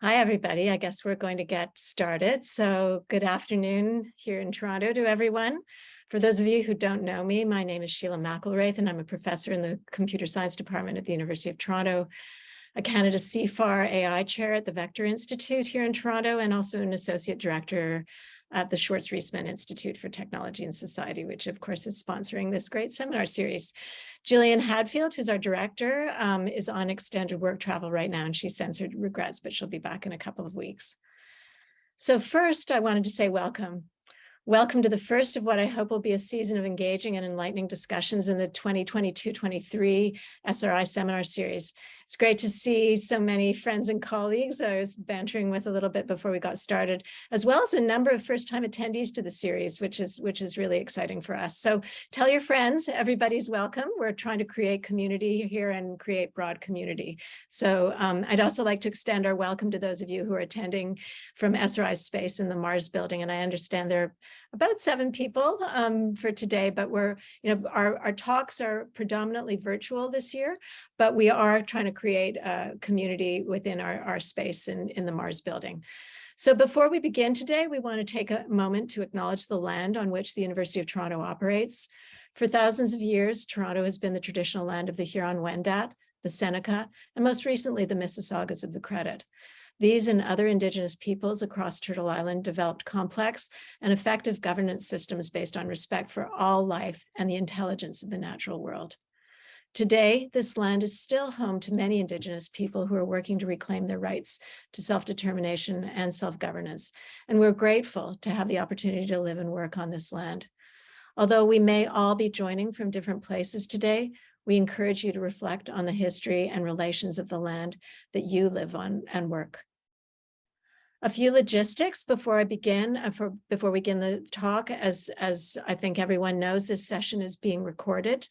Hi, everybody. I guess we're going to get started. So good afternoon here in Toronto to everyone. For those of you who don't know me, my name is Sheila McElwraith, and I'm a professor in the Computer Science Department at the University of Toronto, a Canada CFAR AI chair at the Vector Institute here in Toronto, and also an associate director at the Schwartz Reisman Institute for Technology and Society, which of course is sponsoring this great seminar series. Jillian Hadfield, who's our director, is on extended work travel right now, and she sends her regrets, but she'll be back in a couple of weeks. So first, I wanted to say welcome. Welcome to the first of what I hope will be a season of engaging and enlightening discussions in the 2022-23 SRI seminar series. It's great to see so many friends and colleagues I was bantering with a little bit before we got started, as well as a number of first-time attendees to the series, which is really exciting for us. So tell your friends, everybody's welcome. We're trying to create community here and create broad community. So I'd also like to extend our welcome to those of you who are attending from SRI space in the Mars building. And I understand there are about 7 people for today, but our talks are predominantly virtual this year, but we are trying to create a community within our space in the Mars building. So before we begin today, we want to take a moment to acknowledge the land on which the University of Toronto operates. For thousands of years, Toronto has been the traditional land of the Huron-Wendat, the Seneca, and most recently, the Mississaugas of the Credit. These and other Indigenous peoples across Turtle Island developed complex and effective governance systems based on respect for all life and the intelligence of the natural world. Today, this land is still home to many Indigenous people who are working to reclaim their rights to self-determination and self-governance, and we're grateful to have the opportunity to live and work on this land. Although we may all be joining from different places today, we encourage you to reflect on the history and relations of the land that you live on and work. A few logistics before I begin, before we begin the talk. As I think everyone knows, this session is being recorded.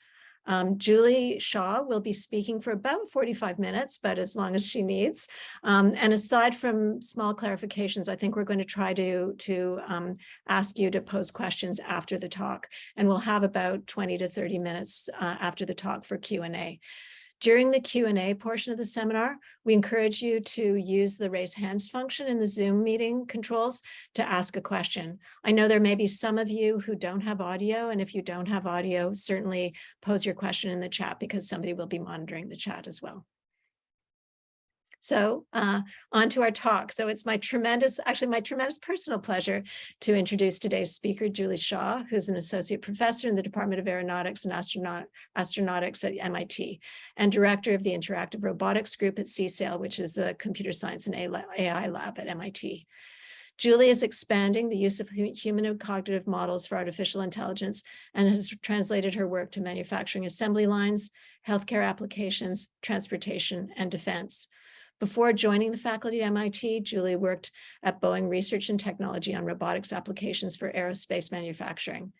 Julie Shah will be speaking for about 45 minutes, but as long as she needs. And aside from small clarifications, I think we're going to try to ask you to pose questions after the talk. And we'll have about 20 to 30 minutes after the talk for Q&A. During the Q&A portion of the seminar, we encourage you to use the raise hands function in the Zoom meeting controls to ask a question. I know there may be some of you who don't have audio, and if you don't have audio, certainly pose your question in the chat because somebody will be monitoring the chat as well. So on to our talk. So it's my tremendous personal pleasure to introduce today's speaker, Julie Shah, who's an associate professor in the Department of Aeronautics and Astronautics at MIT, and director of the Interactive Robotics Group at CSAIL, which is the computer science and AI lab at MIT. Julie is expanding the use of human and cognitive models for artificial intelligence and has translated her work to manufacturing assembly lines, healthcare applications, transportation, and defense. Before joining the faculty at MIT, Julie worked at Boeing Research and Technology on robotics applications for aerospace manufacturing.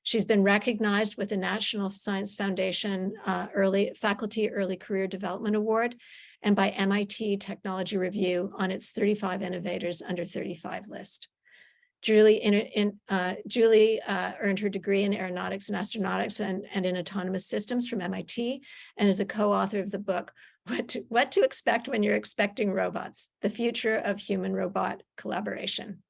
She's been recognized with the National Science Foundation Faculty Early Career Development Award and by MIT Technology Review on its 35 Innovators Under 35 list. Julie earned her degree in Aeronautics and Astronautics and in Autonomous Systems from MIT and is a co-author of the book, What to Expect When You're Expecting Robots, The Future of Human-Robot Collaboration.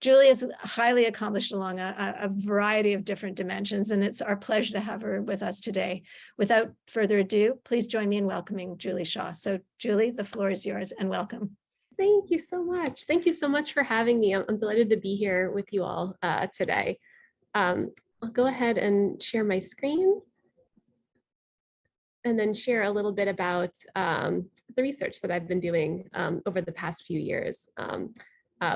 Julie is highly accomplished along a variety of different dimensions, and it's our pleasure to have her with us today. Without further ado, please join me in welcoming Julie Shah. So Julie, the floor is yours and welcome. Thank you so much. Thank you so much for having me. I'm delighted to be here with you all today. I'll go ahead and share my screen and then share a little bit about the research that I've been doing over the past few years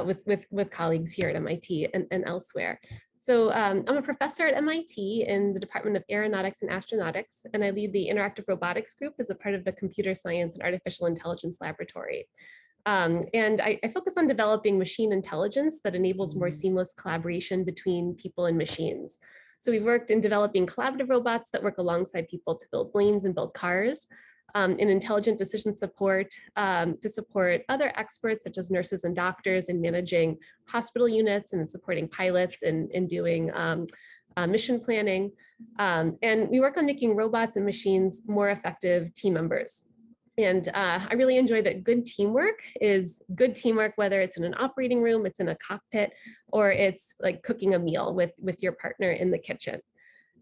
with colleagues here at MIT and elsewhere. So I'm a professor at MIT in the Department of Aeronautics and Astronautics, and I lead the Interactive Robotics Group as a part of the Computer Science and Artificial Intelligence Laboratory. And I focus on developing machine intelligence that enables more seamless collaboration between people and machines. So we've worked in developing collaborative robots that work alongside people to build planes and build cars, in intelligent decision support to support other experts such as nurses and doctors in managing hospital units and supporting pilots in doing mission planning. And we work on making robots and machines more effective team members. And I really enjoy that good teamwork is good teamwork, whether it's in an operating room, it's in a cockpit, or it's like cooking a meal with your partner in the kitchen.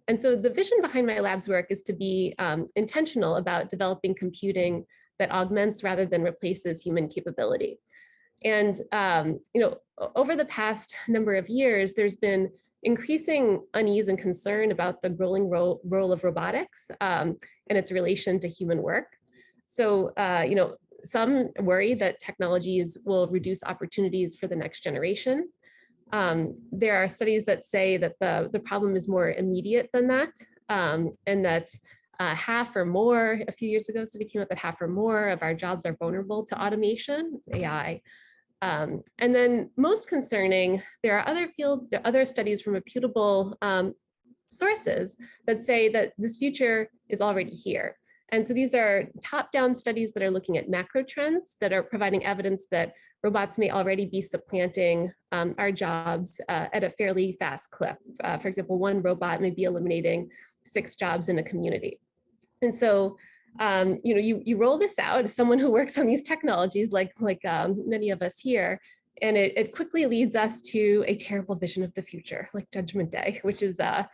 And so the vision behind my lab's work is to be intentional about developing computing that augments rather than replaces human capability. And over the past number of years, there's been increasing unease and concern about the growing role of robotics and its relation to human work. So, some worry that technologies will reduce opportunities for the next generation. There are studies that say that the problem is more immediate than that, and that half or more, a few years ago, so we came up that half or more of our jobs are vulnerable to automation, AI. And then most concerning, there are other studies from reputable sources that say that this future is already here. And so these are top-down studies that are looking at macro trends that are providing evidence that robots may already be supplanting our jobs at a fairly fast clip. For example, one robot may be eliminating 6 jobs in a community. And so, you roll this out as someone who works on these technologies, like many of us here, and it quickly leads us to a terrible vision of the future, like Judgment Day, which is a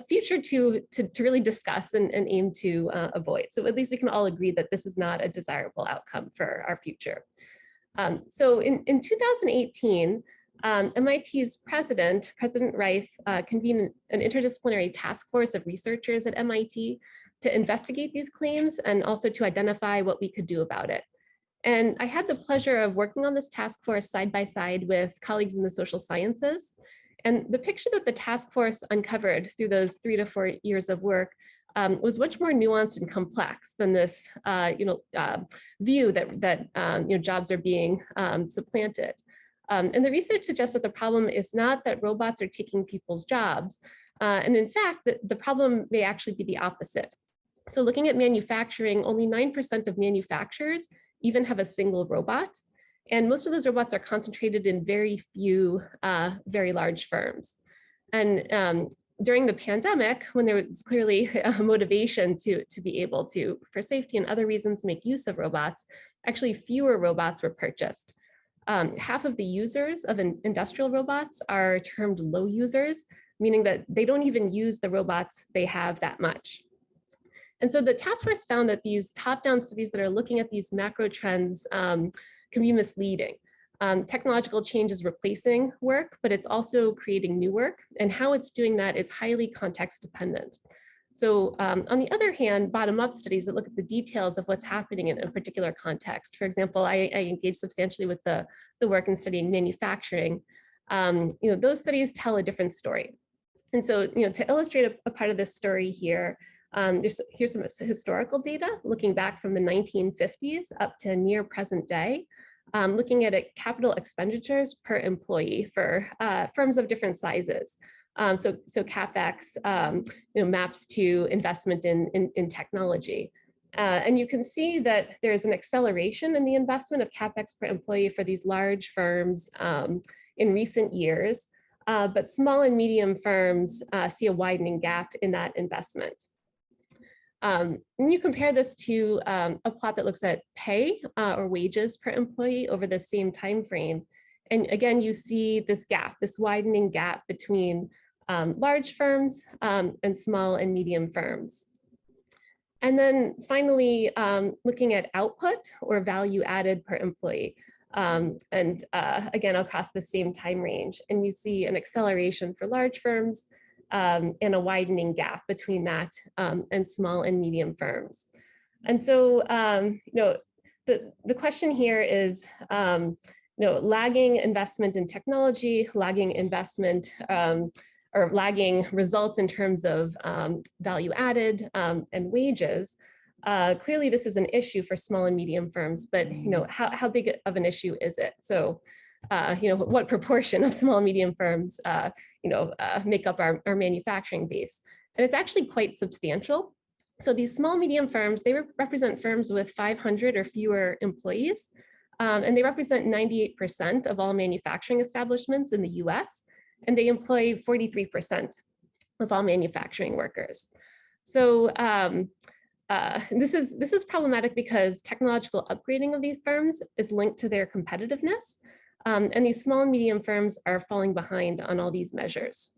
future to really discuss and aim to avoid. So at least we can all agree that this is not a desirable outcome for our future. So in 2018, MIT's President Reif, convened an interdisciplinary task force of researchers at MIT to investigate these claims and also to identify what we could do about it. And I had the pleasure of working on this task force side by side with colleagues in the social sciences. And the picture that the task force uncovered through those 3 to 4 years of work was much more nuanced and complex than this, view that jobs are being supplanted. And the research suggests that the problem is not that robots are taking people's jobs, and in fact, the problem may actually be the opposite. So looking at manufacturing, only 9% of manufacturers even have a single robot. And most of those robots are concentrated in very few, very large firms. And during the pandemic, when there was clearly a motivation to be able to, for safety and other reasons, make use of robots, actually fewer robots were purchased. Half of the users of industrial robots are termed low users, meaning that they don't even use the robots they have that much. And so the task force found that these top-down studies that are looking at these macro trends can be misleading. Technological change is replacing work, but it's also creating new work, and how it's doing that is highly context dependent. So on the other hand, bottom-up studies that look at the details of what's happening in a particular context. For example, I engaged substantially with the work in studying manufacturing. Those studies tell a different story. And so, to illustrate a part of this story here, here's some historical data looking back from the 1950s up to near present day, looking at capital expenditures per employee for firms of different sizes. So CapEx maps to investment in technology. And you can see that there's an acceleration in the investment of CapEx per employee for these large firms in recent years, but small and medium firms see a widening gap in that investment. And you compare this to a plot that looks at pay or wages per employee over the same time frame. And again, you see this gap, this widening gap between large firms and small and medium firms. And then finally, looking at output or value added per employee. And again, across the same time range. And you see an acceleration for large firms and a widening gap between that and small and medium firms. And so, the question here is, lagging investment in technology, lagging investment or lagging results in terms of value added and wages. Clearly, this is an issue for small and medium firms, but how big of an issue is it? So, what proportion of small and medium firms make up our manufacturing base? And it's actually quite substantial. So these small medium firms, they represent firms with 500 or fewer employees, and they represent 98% of all manufacturing establishments in the US, and they employ 43% of all manufacturing workers. So this is problematic because technological upgrading of these firms is linked to their competitiveness. And these small and medium firms are falling behind on all these measures.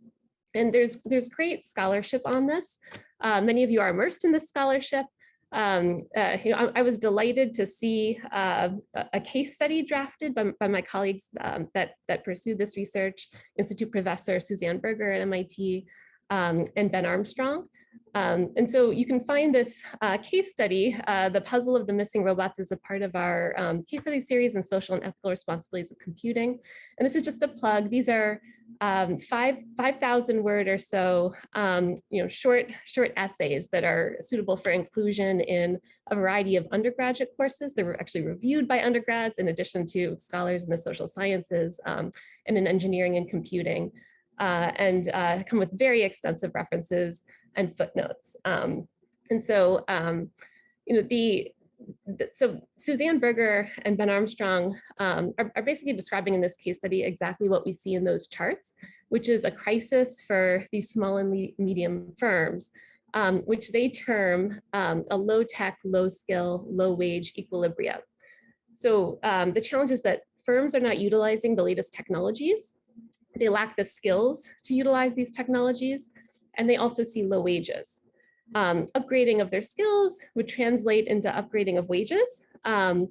And there's great scholarship on this. Many of you are immersed in this scholarship. I was delighted to see a case study drafted by my colleagues that pursued this research, Institute Professor Suzanne Berger at MIT and Ben Armstrong. And so you can find this case study, The Puzzle of the Missing Robots, is a part of our case study series in social and ethical responsibilities of computing. And this is just a plug. These are 5,000 word or so, short essays that are suitable for inclusion in a variety of undergraduate courses. They were actually reviewed by undergrads in addition to scholars in the social sciences and in engineering and computing, and come with very extensive references and footnotes. And so, so Suzanne Berger and Ben Armstrong are basically describing in this case study exactly what we see in those charts, which is a crisis for these small and medium firms, which they term a low-tech, low-skill, low-wage equilibrium. So the challenge is that firms are not utilizing the latest technologies. They lack the skills to utilize these technologies, and they also see low wages. Upgrading of their skills would translate into upgrading of wages, and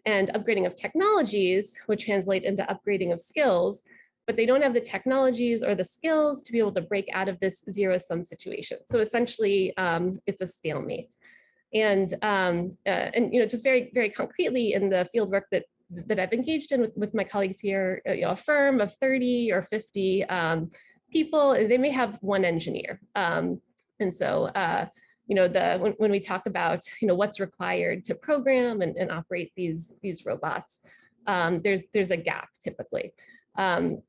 upgrading of technologies would translate into upgrading of skills, but they don't have the technologies or the skills to be able to break out of this zero-sum situation. So essentially, it's a stalemate. And just very, very concretely in the fieldwork that I've engaged in with my colleagues here, a firm of 30 or 50 people, they may have one engineer. And so, when we talk about, what's required to program and operate these robots, there's a gap typically. And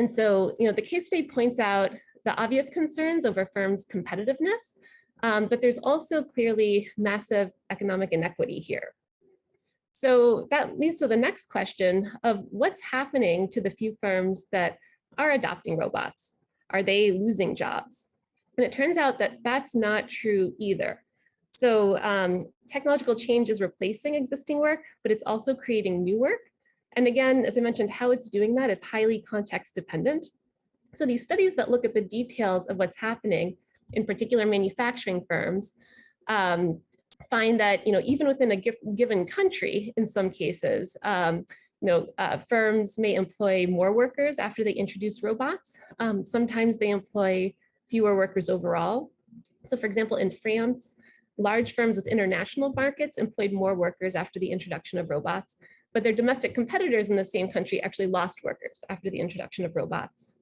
so, the case study points out the obvious concerns over firms' competitiveness, but there's also clearly massive economic inequity here. So that leads to the next question of what's happening to the few firms that are adopting robots? Are they losing jobs? And it turns out that that's not true either. So technological change is replacing existing work, but it's also creating new work. And again, as I mentioned, how it's doing that is highly context dependent. So these studies that look at the details of what's happening in particular manufacturing firms find that, even within a given country, in some cases, firms may employ more workers after they introduce robots. Sometimes they employ fewer workers overall. So for example, in France, large firms with international markets employed more workers after the introduction of robots, but their domestic competitors in the same country actually lost workers after the introduction of robots.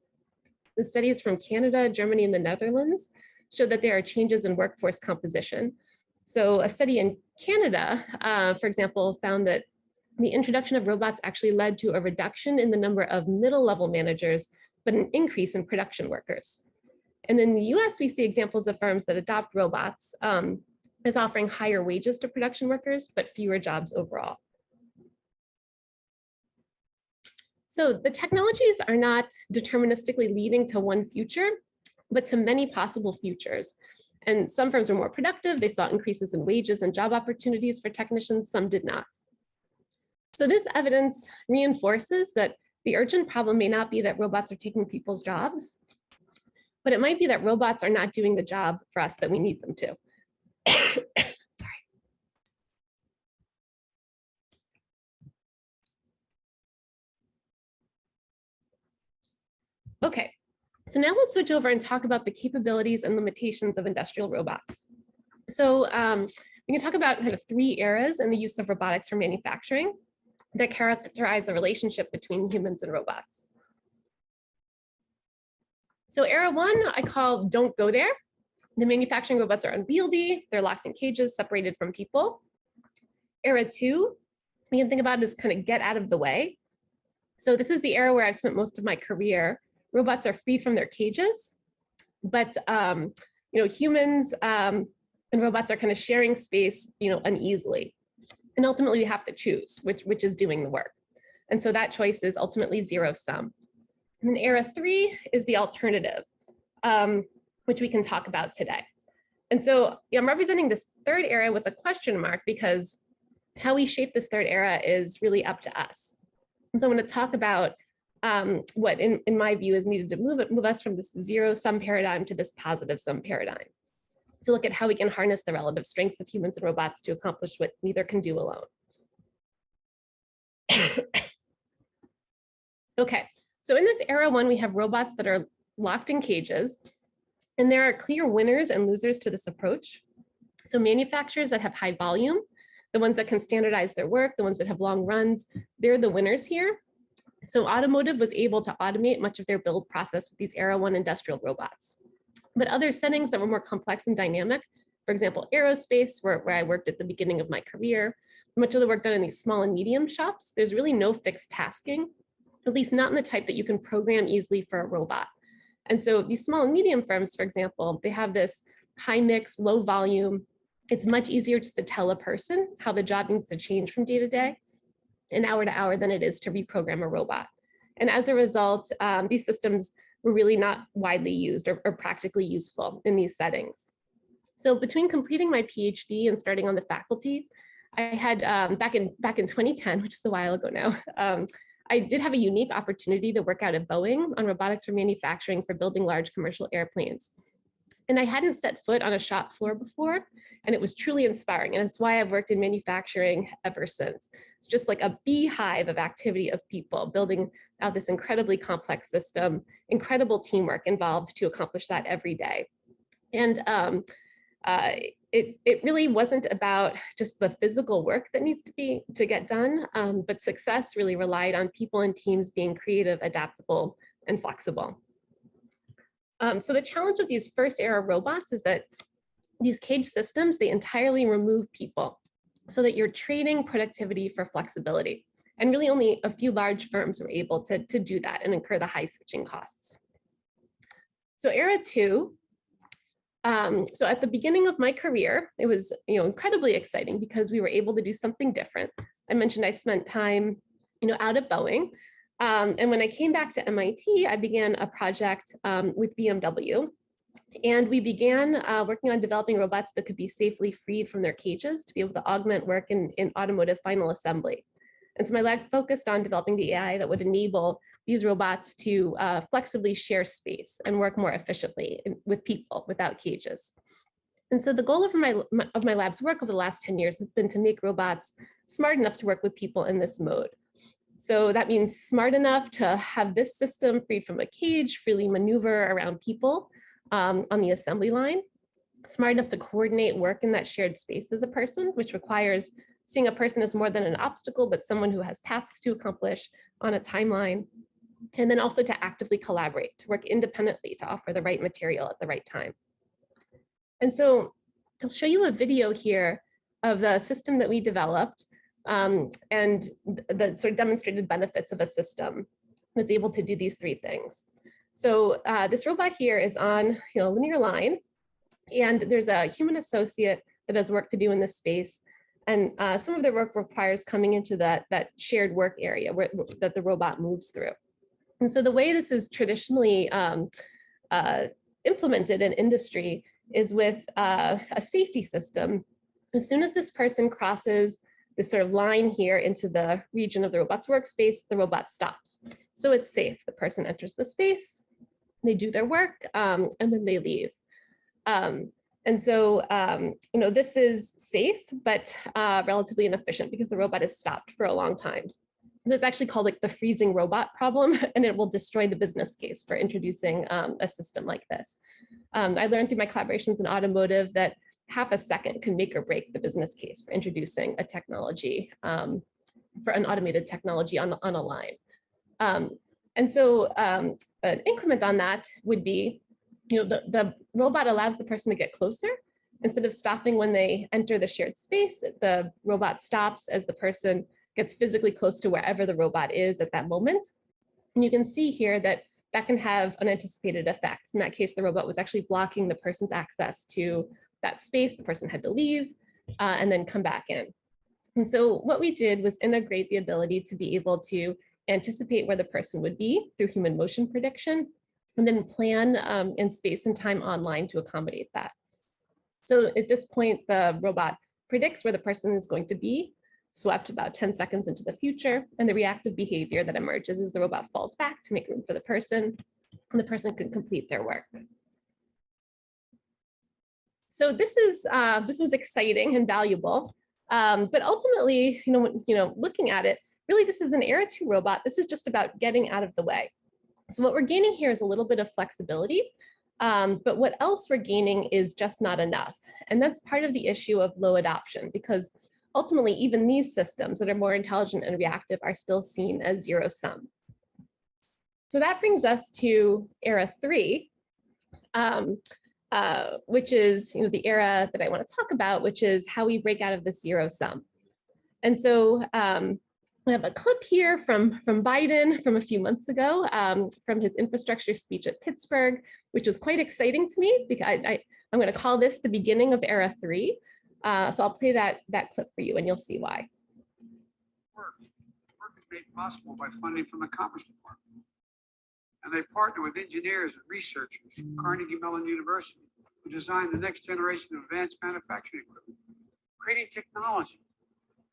The studies from Canada, Germany, and the Netherlands show that there are changes in workforce composition. So a study in Canada, for example, found that the introduction of robots actually led to a reduction in the number of middle-level managers, but an increase in production workers. And in the US, we see examples of firms that adopt robots as offering higher wages to production workers, but fewer jobs overall. So the technologies are not deterministically leading to one future, but to many possible futures. And some firms are more productive. They saw increases in wages and job opportunities for technicians, some did not. So this evidence reinforces that the urgent problem may not be that robots are taking people's jobs, but it might be that robots are not doing the job for us that we need them to. Sorry. Okay, so now let's switch over and talk about the capabilities and limitations of industrial robots. So we can talk about kind of 3 eras in the use of robotics for manufacturing that characterize the relationship between humans and robots. So era 1, I call don't go there. The manufacturing robots are unwieldy, they're locked in cages, separated from people. Era 2, we can think about it as kind of get out of the way. So this is the era where I've spent most of my career. Robots are freed from their cages, but humans and robots are kind of sharing space, uneasily. And ultimately we have to choose which is doing the work. And so that choice is ultimately zero sum. And then era 3 is the alternative, which we can talk about today. And so I'm representing this third era with a question mark because how we shape this third era is really up to us. And so I'm going to talk about what in my view is needed to move us from this zero-sum paradigm to this positive-sum paradigm, to look at how we can harness the relative strengths of humans and robots to accomplish what neither can do alone. Okay, so in this era one, we have robots that are locked in cages, and there are clear winners and losers to this approach. So manufacturers that have high volume, the ones that can standardize their work, the ones that have long runs, they're the winners here. So automotive was able to automate much of their build process with these era one industrial robots. But other settings that were more complex and dynamic, for example, aerospace, where I worked at the beginning of my career, much of the work done in these small and medium shops, there's really no fixed tasking, at least not in the type that you can program easily for a robot. And so these small and medium firms, for example, they have this high mix, low volume. It's much easier just to tell a person how the job needs to change from day to day and hour to hour than it is to reprogram a robot. And as a result, these systems were really not widely used or practically useful in these settings. So between completing my PhD and starting on the faculty, I had back in 2010, which is a while ago now, I did have a unique opportunity to work out at Boeing on robotics for manufacturing for building large commercial airplanes. And I hadn't set foot on a shop floor before, and it was truly inspiring. And it's why I've worked in manufacturing ever since. It's just like a beehive of activity of people building out this incredibly complex system, incredible teamwork involved to accomplish that every day. And it really wasn't about just the physical work that needs to get done, but success really relied on people and teams being creative, adaptable, and flexible. So the challenge of these first era robots is that these cage systems, they entirely remove people so that you're trading productivity for flexibility. And really only a few large firms were able to do that and incur the high switching costs. So era two, so at the beginning of my career, it was incredibly exciting because we were able to do something different. I mentioned I spent time out at Boeing. And when I came back to MIT, I began a project with BMW. And we began working on developing robots that could be safely freed from their cages to be able to augment work in automotive final assembly. And so my lab focused on developing the AI that would enable these robots to flexibly share space and work more efficiently with people without cages. And so the goal of my lab's work over the last 10 years has been to make robots smart enough to work with people in this mode. So that means smart enough to have this system freed from a cage, freely maneuver around people on the assembly line, smart enough to coordinate work in that shared space as a person, which requires seeing a person as more than an obstacle, but someone who has tasks to accomplish on a timeline, and then also to actively collaborate, to work independently, to offer the right material at the right time. And so I'll show you a video here of the system that we developed and the sort of demonstrated benefits of a system that's able to do these three things. So this robot here is on a linear line, and there's a human associate that has work to do in this space. And some of the work requires coming into that shared work area that the robot moves through. And so the way this is traditionally implemented in industry is with a safety system. As soon as this person crosses this sort of line here into the region of the robot's workspace, the robot stops. So it's safe. The person enters the space, they do their work, and then they leave. And so, this is safe, but relatively inefficient because the robot is stopped for a long time. So it's actually called like the freezing robot problem, and it will destroy the business case for introducing a system like this. I learned through my collaborations in automotive that half a second can make or break the business case for introducing a technology, for an automated technology on a line. And so an increment on that would be, the robot allows the person to get closer. Instead of stopping when they enter the shared space, the robot stops as the person gets physically close to wherever the robot is at that moment. And you can see here that that can have unanticipated effects. In that case, the robot was actually blocking the person's access to that space. The person had to leave and then come back in. And so what we did was integrate the ability to be able to anticipate where the person would be through human motion prediction, and then plan in space and time online to accommodate that. So at this point, the robot predicts where the person is going to be, swept about 10 seconds into the future, and the reactive behavior that emerges is the robot falls back to make room for the person, and the person can complete their work. So this was exciting and valuable, but ultimately, looking at it, really this is an Era 2 robot. This is just about getting out of the way. So what we're gaining here is a little bit of flexibility, but what else we're gaining is just not enough. And that's part of the issue of low adoption, because ultimately even these systems that are more intelligent and reactive are still seen as zero sum. So that brings us to Era 3, which is the era that I want to talk about, which is how we break out of the zero sum. And so we have a clip here from Biden from a few months ago, from his infrastructure speech at Pittsburgh, which was quite exciting to me, because I'm going to call this the beginning of Era 3. So I'll play that clip for you and you'll see why. Work is made possible by funding from the Commerce Department. And they partner with engineers and researchers from Carnegie Mellon University who design the next generation of advanced manufacturing equipment, creating technology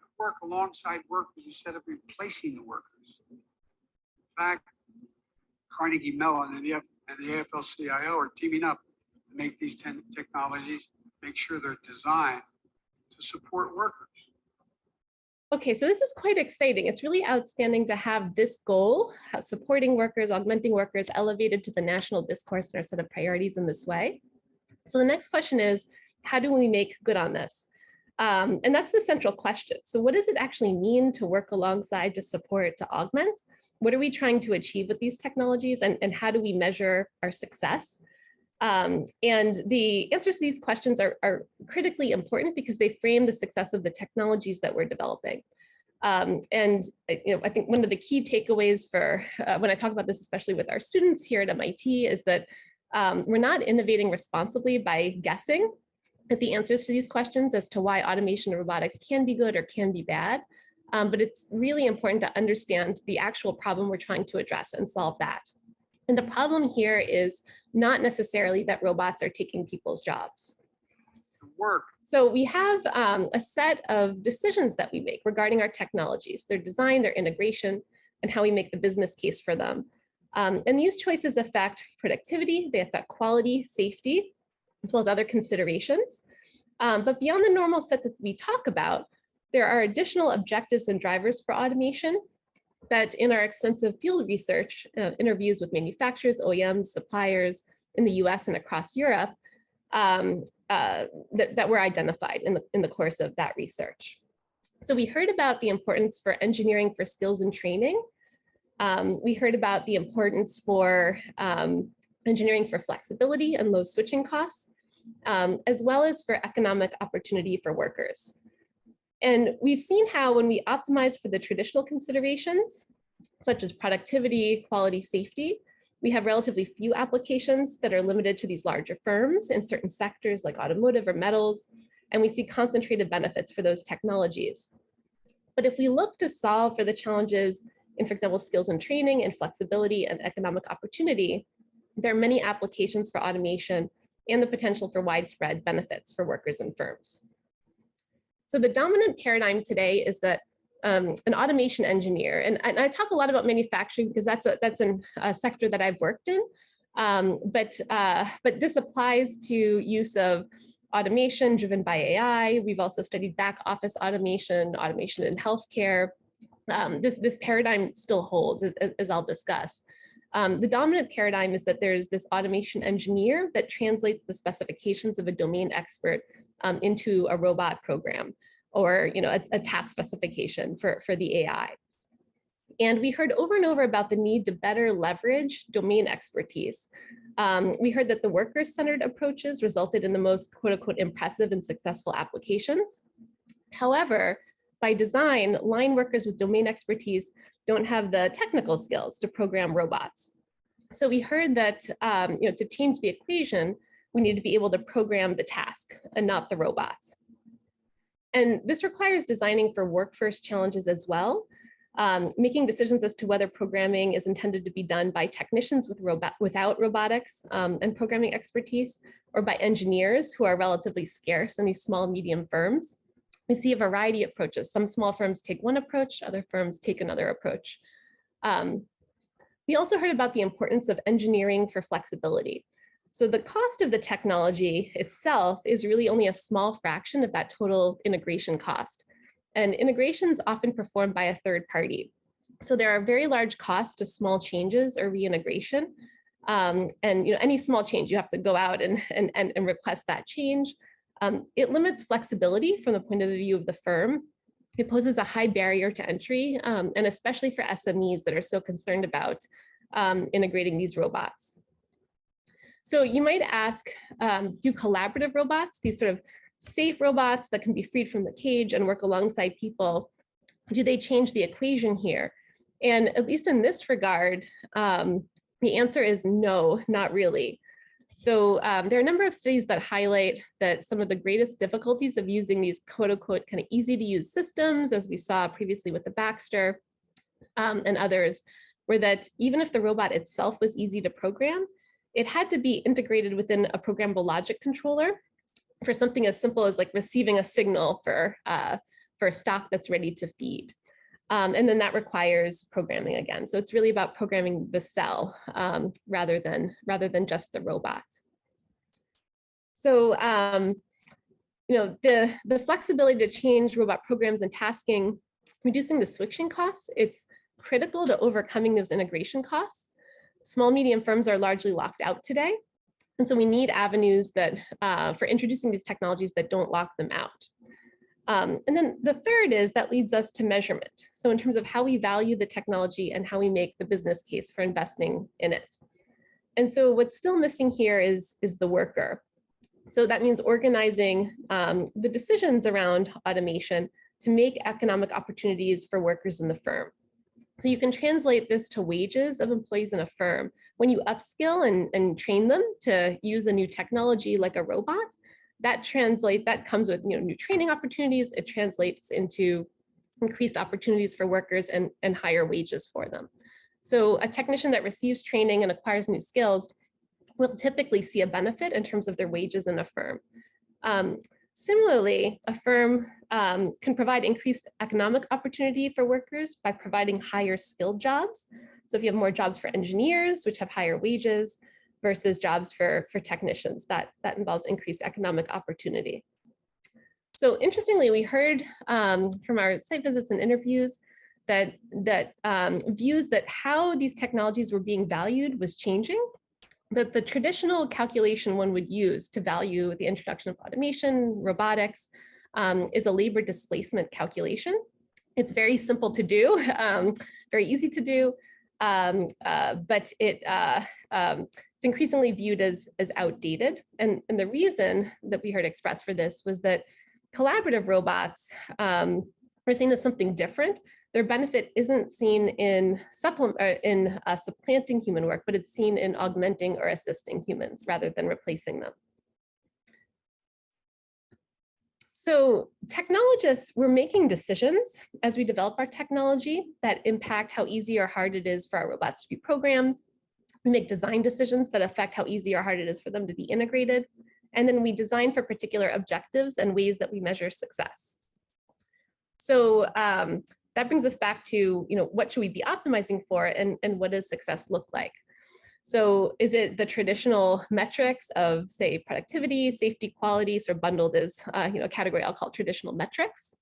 that work alongside workers instead of replacing the workers. In fact, Carnegie Mellon and the AFL-CIO are teaming up to make these technologies, make sure they're designed to support workers. Okay, so this is quite exciting. It's really outstanding to have this goal, supporting workers, augmenting workers, elevated to the national discourse and our set of priorities in this way. So the next question is, how do we make good on this? And that's the central question. So what does it actually mean to work alongside, to support, to augment? What are we trying to achieve with these technologies, and how do we measure our success? And the answers to these questions are critically important because they frame the success of the technologies that we're developing. I think one of the key takeaways for when I talk about this, especially with our students here at MIT, is that we're not innovating responsibly by guessing at the answers to these questions as to why automation and robotics can be good or can be bad. But it's really important to understand the actual problem we're trying to address and solve that. And the problem here is not necessarily that robots are taking people's jobs. So we have a set of decisions that we make regarding our technologies, their design, their integration, and how we make the business case for them. And these choices affect productivity, they affect quality, safety, as well as other considerations. But beyond the normal set that we talk about, there are additional objectives and drivers for automation that in our extensive field research, interviews with manufacturers, OEMs, suppliers in the US and across Europe, that were identified in the course of that research. So we heard about the importance for engineering for skills and training. We heard about the importance for engineering for flexibility and low switching costs, as well as for economic opportunity for workers. And we've seen how when we optimize for the traditional considerations, such as productivity, quality, safety, we have relatively few applications that are limited to these larger firms in certain sectors like automotive or metals, and we see concentrated benefits for those technologies. But if we look to solve for the challenges in, for example, skills and training and flexibility and economic opportunity, there are many applications for automation and the potential for widespread benefits for workers and firms. So the dominant paradigm today is that an automation engineer, and I talk a lot about manufacturing because that's a sector that I've worked in, but this applies to use of automation driven by AI. We've also studied back office automation, automation in healthcare. This paradigm still holds, as I'll discuss. The dominant paradigm is that there's this automation engineer that translates the specifications of a domain expert into a robot program or a task specification for the AI. And we heard over and over about the need to better leverage domain expertise. We heard that the worker-centered approaches resulted in the most quote unquote impressive and successful applications. However, by design, line workers with domain expertise don't have the technical skills to program robots. So we heard that to change the equation, we need to be able to program the task and not the robots. And this requires designing for work-first challenges as well. making decisions as to whether programming is intended to be done by technicians without robotics and programming expertise, or by engineers who are relatively scarce in these small and medium firms. We see a variety of approaches. Some small firms take one approach, other firms take another approach. We also heard about the importance of engineering for flexibility. So the cost of the technology itself is really only a small fraction of that total integration cost. And integration is often performed by a third party. So there are very large costs to small changes or reintegration. And any small change, you have to go out and request that change. It limits flexibility from the point of view of the firm. It poses a high barrier to entry, and especially for SMEs that are so concerned about integrating these robots. So you might ask, do collaborative robots, these sort of safe robots that can be freed from the cage and work alongside people, do they change the equation here? And at least in this regard, the answer is no, not really. So there are a number of studies that highlight that some of the greatest difficulties of using these quote unquote kind of easy to use systems, as we saw previously with the Baxter and others, were that even if the robot itself was easy to program, it had to be integrated within a programmable logic controller for something as simple as like receiving a signal for stock that's ready to feed. And then that requires programming again. So it's really about programming the cell rather than just the robot. So the flexibility to change robot programs and tasking, reducing the switching costs, it's critical to overcoming those integration costs. Small, medium firms are largely locked out today. And so we need avenues that for introducing these technologies that don't lock them out. And then the third is that leads us to measurement. So in terms of how we value the technology and how we make the business case for investing in it. And so what's still missing here is the worker. So that means organizing the decisions around automation to make economic opportunities for workers in the firm. So you can translate this to wages of employees in a firm. When you upskill and train them to use a new technology like a robot, that comes with new training opportunities. It translates into increased opportunities for workers and higher wages for them. So a technician that receives training and acquires new skills will typically see a benefit in terms of their wages in a firm. Similarly, a firm can provide increased economic opportunity for workers by providing higher skilled jobs. So if you have more jobs for engineers, which have higher wages, versus jobs for technicians, that involves increased economic opportunity. So interestingly, we heard from our site visits and interviews that views that how these technologies were being valued was changing. That the traditional calculation one would use to value the introduction of automation, robotics, is a labor displacement calculation. It's very simple to do, very easy to do, but it's increasingly viewed as outdated. And the reason that we heard expressed for this was that collaborative robots are seen as something different. Their benefit isn't seen in supplanting human work, but it's seen in augmenting or assisting humans rather than replacing them. So technologists, we're making decisions as we develop our technology that impact how easy or hard it is for our robots to be programmed. We make design decisions that affect how easy or hard it is for them to be integrated. And then we design for particular objectives and ways that we measure success. So that brings us back to, what should we be optimizing for and what does success look like? So is it the traditional metrics of, say, productivity, safety, quality, sort of bundled as a category I'll call traditional metrics?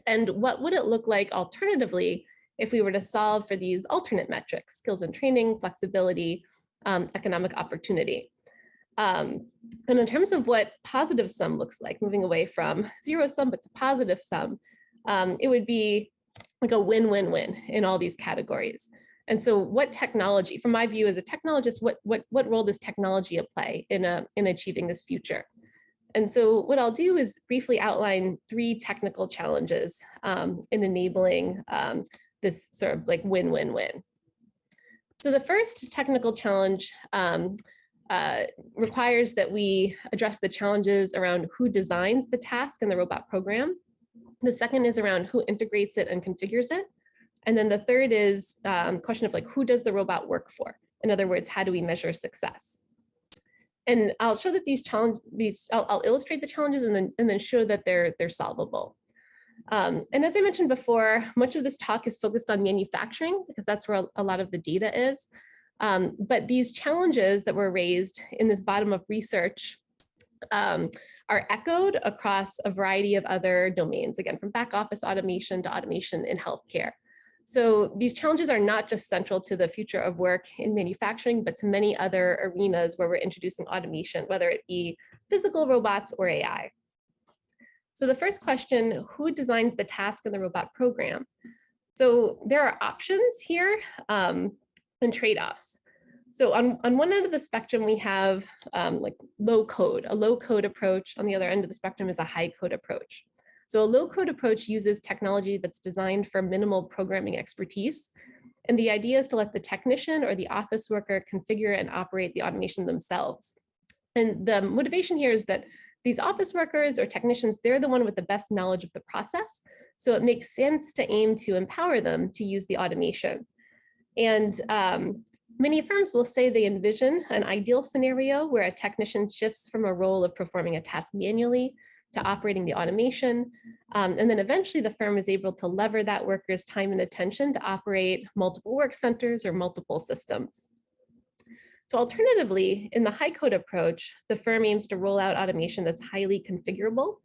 And what would it look like alternatively if we were to solve for these alternate metrics, skills and training, flexibility, economic opportunity? And in terms of what positive sum looks like, moving away from zero sum but to positive sum, it would be like a win-win-win in all these categories. And so what technology, from my view as a technologist, what role does technology play in achieving this future? And so what I'll do is briefly outline 3 technical challenges in enabling this sort of like win-win-win. So the first technical challenge requires that we address the challenges around who designs the task in the robot program. The second is around who integrates it and configures it. And then the third is question of like, who does the robot work for? In other words, how do we measure success? And I'll show that I'll illustrate the challenges and then show that they're solvable. And as I mentioned before, much of this talk is focused on manufacturing because that's where a lot of the data is. But these challenges that were raised in this bottom-up research are echoed across a variety of other domains, again, from back office automation to automation in healthcare. So these challenges are not just central to the future of work in manufacturing, but to many other arenas where we're introducing automation, whether it be physical robots or AI. So the first question, who designs the task in the robot program? So there are options here and trade-offs. So on one end of the spectrum, we have like low code, a low code approach. On the other end of the spectrum is a high code approach. So a low code approach uses technology that's designed for minimal programming expertise. And the idea is to let the technician or the office worker configure and operate the automation themselves. And the motivation here is that these office workers or technicians, they're the one with the best knowledge of the process. So it makes sense to aim to empower them to use the automation. And many firms will say they envision an ideal scenario where a technician shifts from a role of performing a task manually to operating the automation. And then eventually the firm is able to lever that worker's time and attention to operate multiple work centers or multiple systems. So alternatively, in the high code approach, the firm aims to roll out automation that's highly configurable,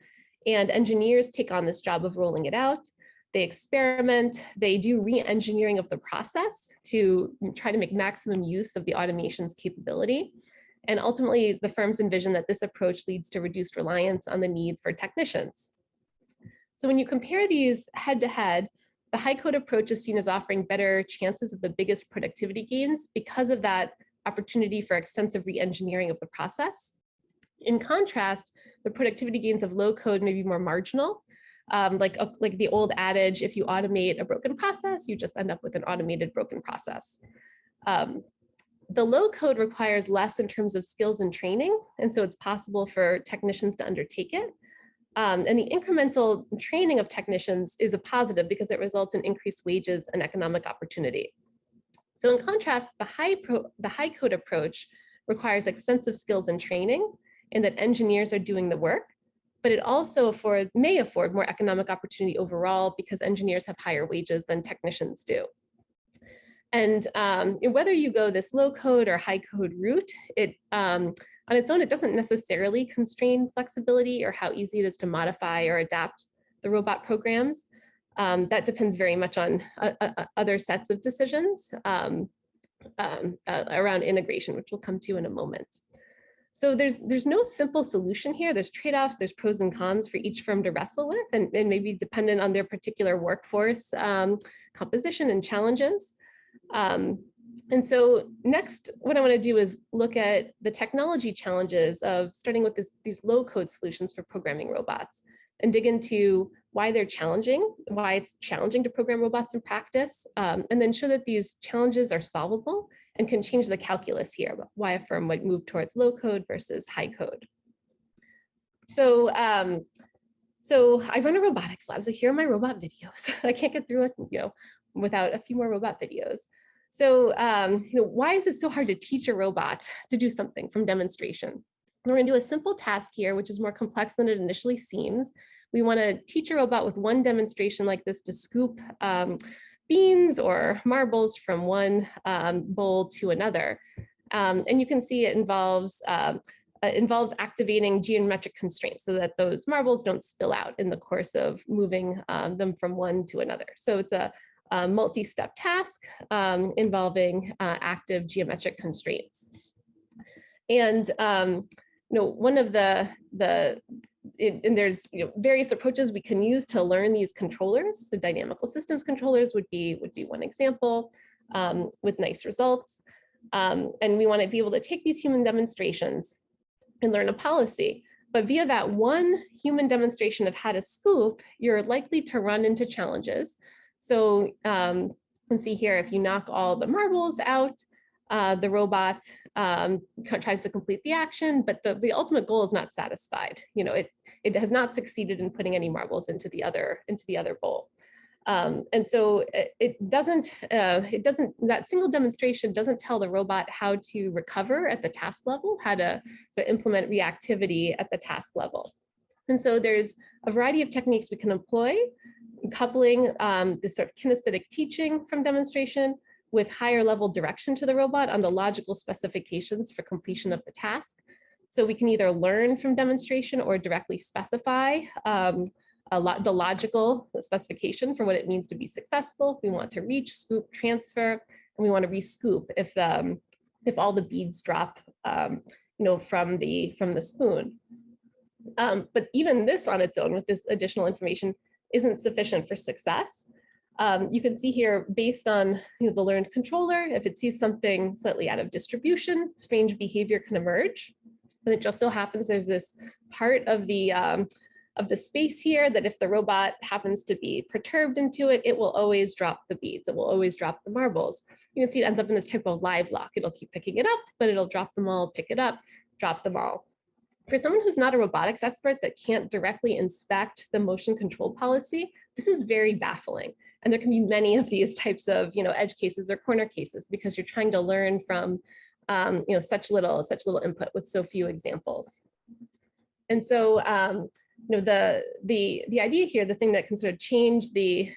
and engineers take on this job of rolling it out. They experiment, they do re-engineering of the process to try to make maximum use of the automation's capability. And ultimately, the firms envision that this approach leads to reduced reliance on the need for technicians. So when you compare these head to head, the high code approach is seen as offering better chances of the biggest productivity gains because of that opportunity for extensive re-engineering of the process. In contrast, the productivity gains of low code may be more marginal. Like the old adage, if you automate a broken process, you just end up with an automated broken process. The low code requires less in terms of skills and training, and so it's possible for technicians to undertake it. And the incremental training of technicians is a positive because it results in increased wages and economic opportunity. So in contrast, the high code approach requires extensive skills and training, and that engineers are doing the work, but it also may afford more economic opportunity overall because engineers have higher wages than technicians do. And whether you go this low code or high code route, on its own, it doesn't necessarily constrain flexibility or how easy it is to modify or adapt the robot programs. That depends very much on other sets of decisions around integration, which we'll come to in a moment. So there's no simple solution here. There's trade-offs, there's pros and cons for each firm to wrestle with, and maybe dependent on their particular workforce composition and challenges. And so next, what I want to do is look at the technology challenges of starting with these low code solutions for programming robots and dig into why they're challenging, why it's challenging to program robots in practice, and then show that these challenges are solvable and can change the calculus here, why a firm might move towards low code versus high code. So, so I run a robotics lab, so here are my robot videos. I can't get through it, without a few more robot videos. So, why is it so hard to teach a robot to do something from demonstration? We're going to do a simple task here, which is more complex than it initially seems. We want to teach a robot with one demonstration like this to scoop beans or marbles from one bowl to another. And you can see it involves activating geometric constraints so that those marbles don't spill out in the course of moving them from one to another. So it's a multi-step task involving active geometric constraints. And one of and there's various approaches we can use to learn these controllers. So dynamical systems controllers would be one example with nice results. And we want to be able to take these human demonstrations and learn a policy. But via that one human demonstration of how to scoop, you're likely to run into challenges. So you can see here, if you knock all the marbles out, the robot tries to complete the action, but the ultimate goal is not satisfied. It has not succeeded in putting any marbles into the other bowl. And so that single demonstration doesn't tell the robot how to recover at the task level, how to implement reactivity at the task level. And so there's a variety of techniques we can employ, coupling this sort of kinesthetic teaching from demonstration with higher level direction to the robot on the logical specifications for completion of the task. So we can either learn from demonstration or directly specify the logical specification for what it means to be successful. We want to reach, scoop, transfer, and we want to re-scoop if all the beads drop, from the spoon. But even this on its own, with this additional information, isn't sufficient for success. You can see here, based on the learned controller, if it sees something slightly out of distribution, strange behavior can emerge. And it just so happens there's this part of the space here that if the robot happens to be perturbed into it, it will always drop the beads. It will always drop the marbles. You can see it ends up in this type of live lock. It'll keep picking it up, but it'll drop them all, pick it up, drop them all. For someone who's not a robotics expert that can't directly inspect the motion control policy, this is very baffling. And there can be many of these types of edge cases or corner cases because you're trying to learn from such little input with so few examples. And so the idea here, the thing that can sort of change the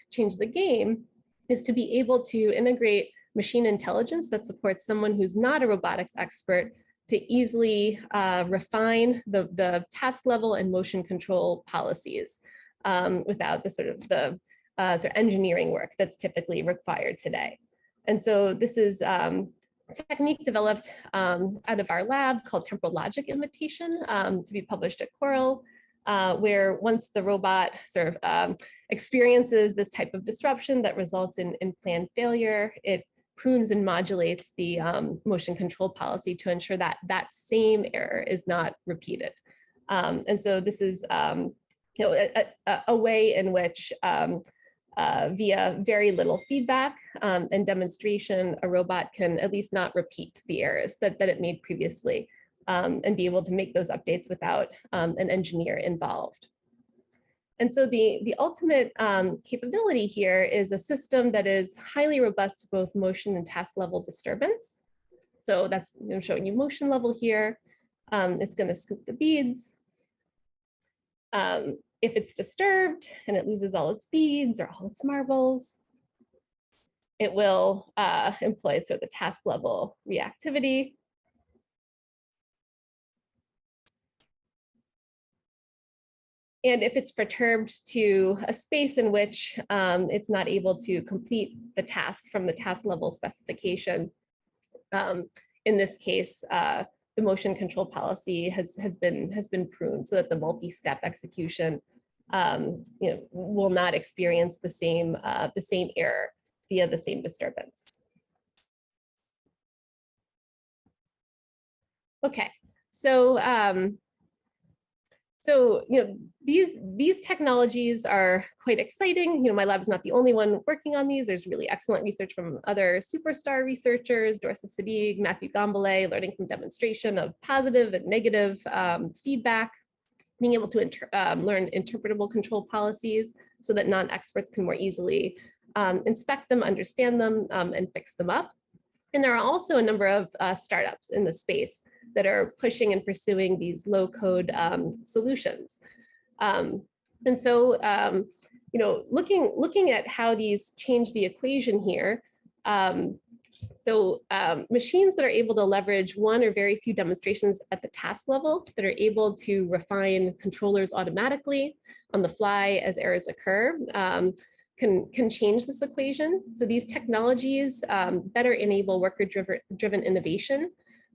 game, is to be able to integrate machine intelligence that supports someone who's not a robotics expert to easily refine the task level and motion control policies without the sort of engineering work that's typically required today. And so this is a technique developed out of our lab called temporal logic imitation to be published at Coral, where once the robot sort of experiences this type of disruption that results in planned failure, it prunes and modulates the motion control policy to ensure that that same error is not repeated. And so this is a way in which via very little feedback and demonstration, a robot can at least not repeat the errors that it made previously and be able to make those updates without an engineer involved. And so the ultimate capability here is a system that is highly robust to both motion and task level disturbance. So that's showing you motion level here. It's going to scoop the beads. If it's disturbed and it loses all its beads or all its marbles, it will employ sort of the task level reactivity. And if it's perturbed to a space in which it's not able to complete the task from the task level specification, in this case, the motion control policy has been pruned so that the multi-step execution will not experience the same error via the same disturbance. Okay, so these technologies are quite exciting. My lab is not the only one working on these. There's really excellent research from other superstar researchers, Dorsa Sadiq, Matthew Gambale, learning from demonstration of positive and negative feedback, being able to learn interpretable control policies so that non-experts can more easily inspect them, understand them, and fix them up. And there are also a number of startups in the space that are pushing and pursuing these low-code solutions. And so, looking at how these change the equation here, machines that are able to leverage one or very few demonstrations at the task level, that are able to refine controllers automatically on the fly as errors occur, can change this equation. So these technologies better enable worker-driven innovation.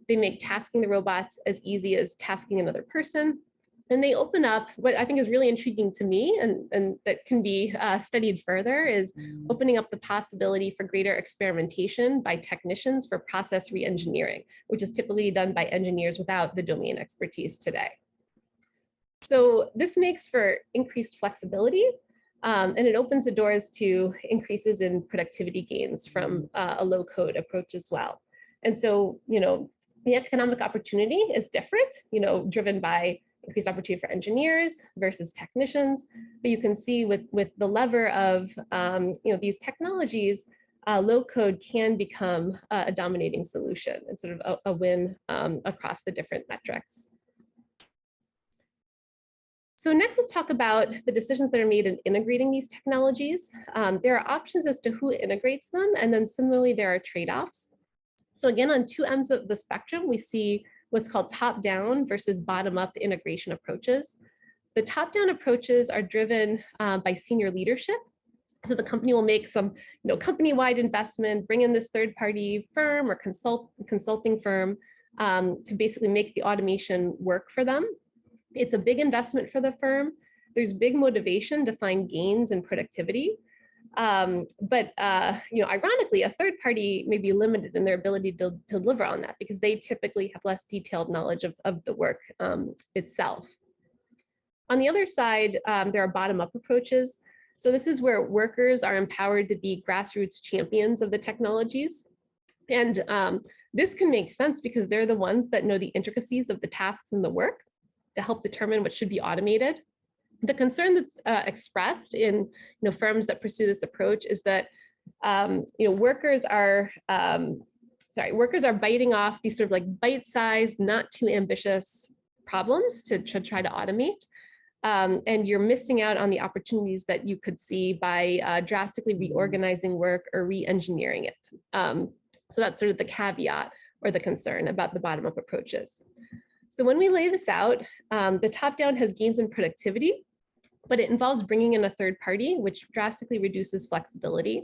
They make tasking the robots as easy as tasking another person. And they open up what I think is really intriguing to me and that can be studied further is opening up the possibility for greater experimentation by technicians for process re-engineering, which is typically done by engineers without the domain expertise today. So this makes for increased flexibility and it opens the doors to increases in productivity gains from a low-code approach as well. And so, the economic opportunity is different, driven by increased opportunity for engineers versus technicians. But you can see with the lever of these technologies, low code can become a dominating solution and sort of a win across the different metrics. So next, let's talk about the decisions that are made in integrating these technologies. There are options as to who integrates them, and then similarly, there are trade-offs. So again, on two ends of the spectrum, we see what's called top-down versus bottom-up integration approaches. The top-down approaches are driven by senior leadership. So the company will make some company-wide investment, bring in this third-party firm or consulting firm to basically make the automation work for them. It's a big investment for the firm. There's big motivation to find gains in productivity. But ironically, a third party may be limited in their ability to deliver on that because they typically have less detailed knowledge of the work itself. On the other side, there are bottom-up approaches. So this is where workers are empowered to be grassroots champions of the technologies. And this can make sense because they're the ones that know the intricacies of the tasks and the work to help determine what should be automated. The concern that's expressed in firms that pursue this approach is that workers are biting off these sort of like bite-sized, not too ambitious problems to try to automate. And you're missing out on the opportunities that you could see by drastically reorganizing work or re-engineering it. So that's sort of the caveat or the concern about the bottom-up approaches. So when we lay this out, the top-down has gains in productivity, but it involves bringing in a third party, which drastically reduces flexibility.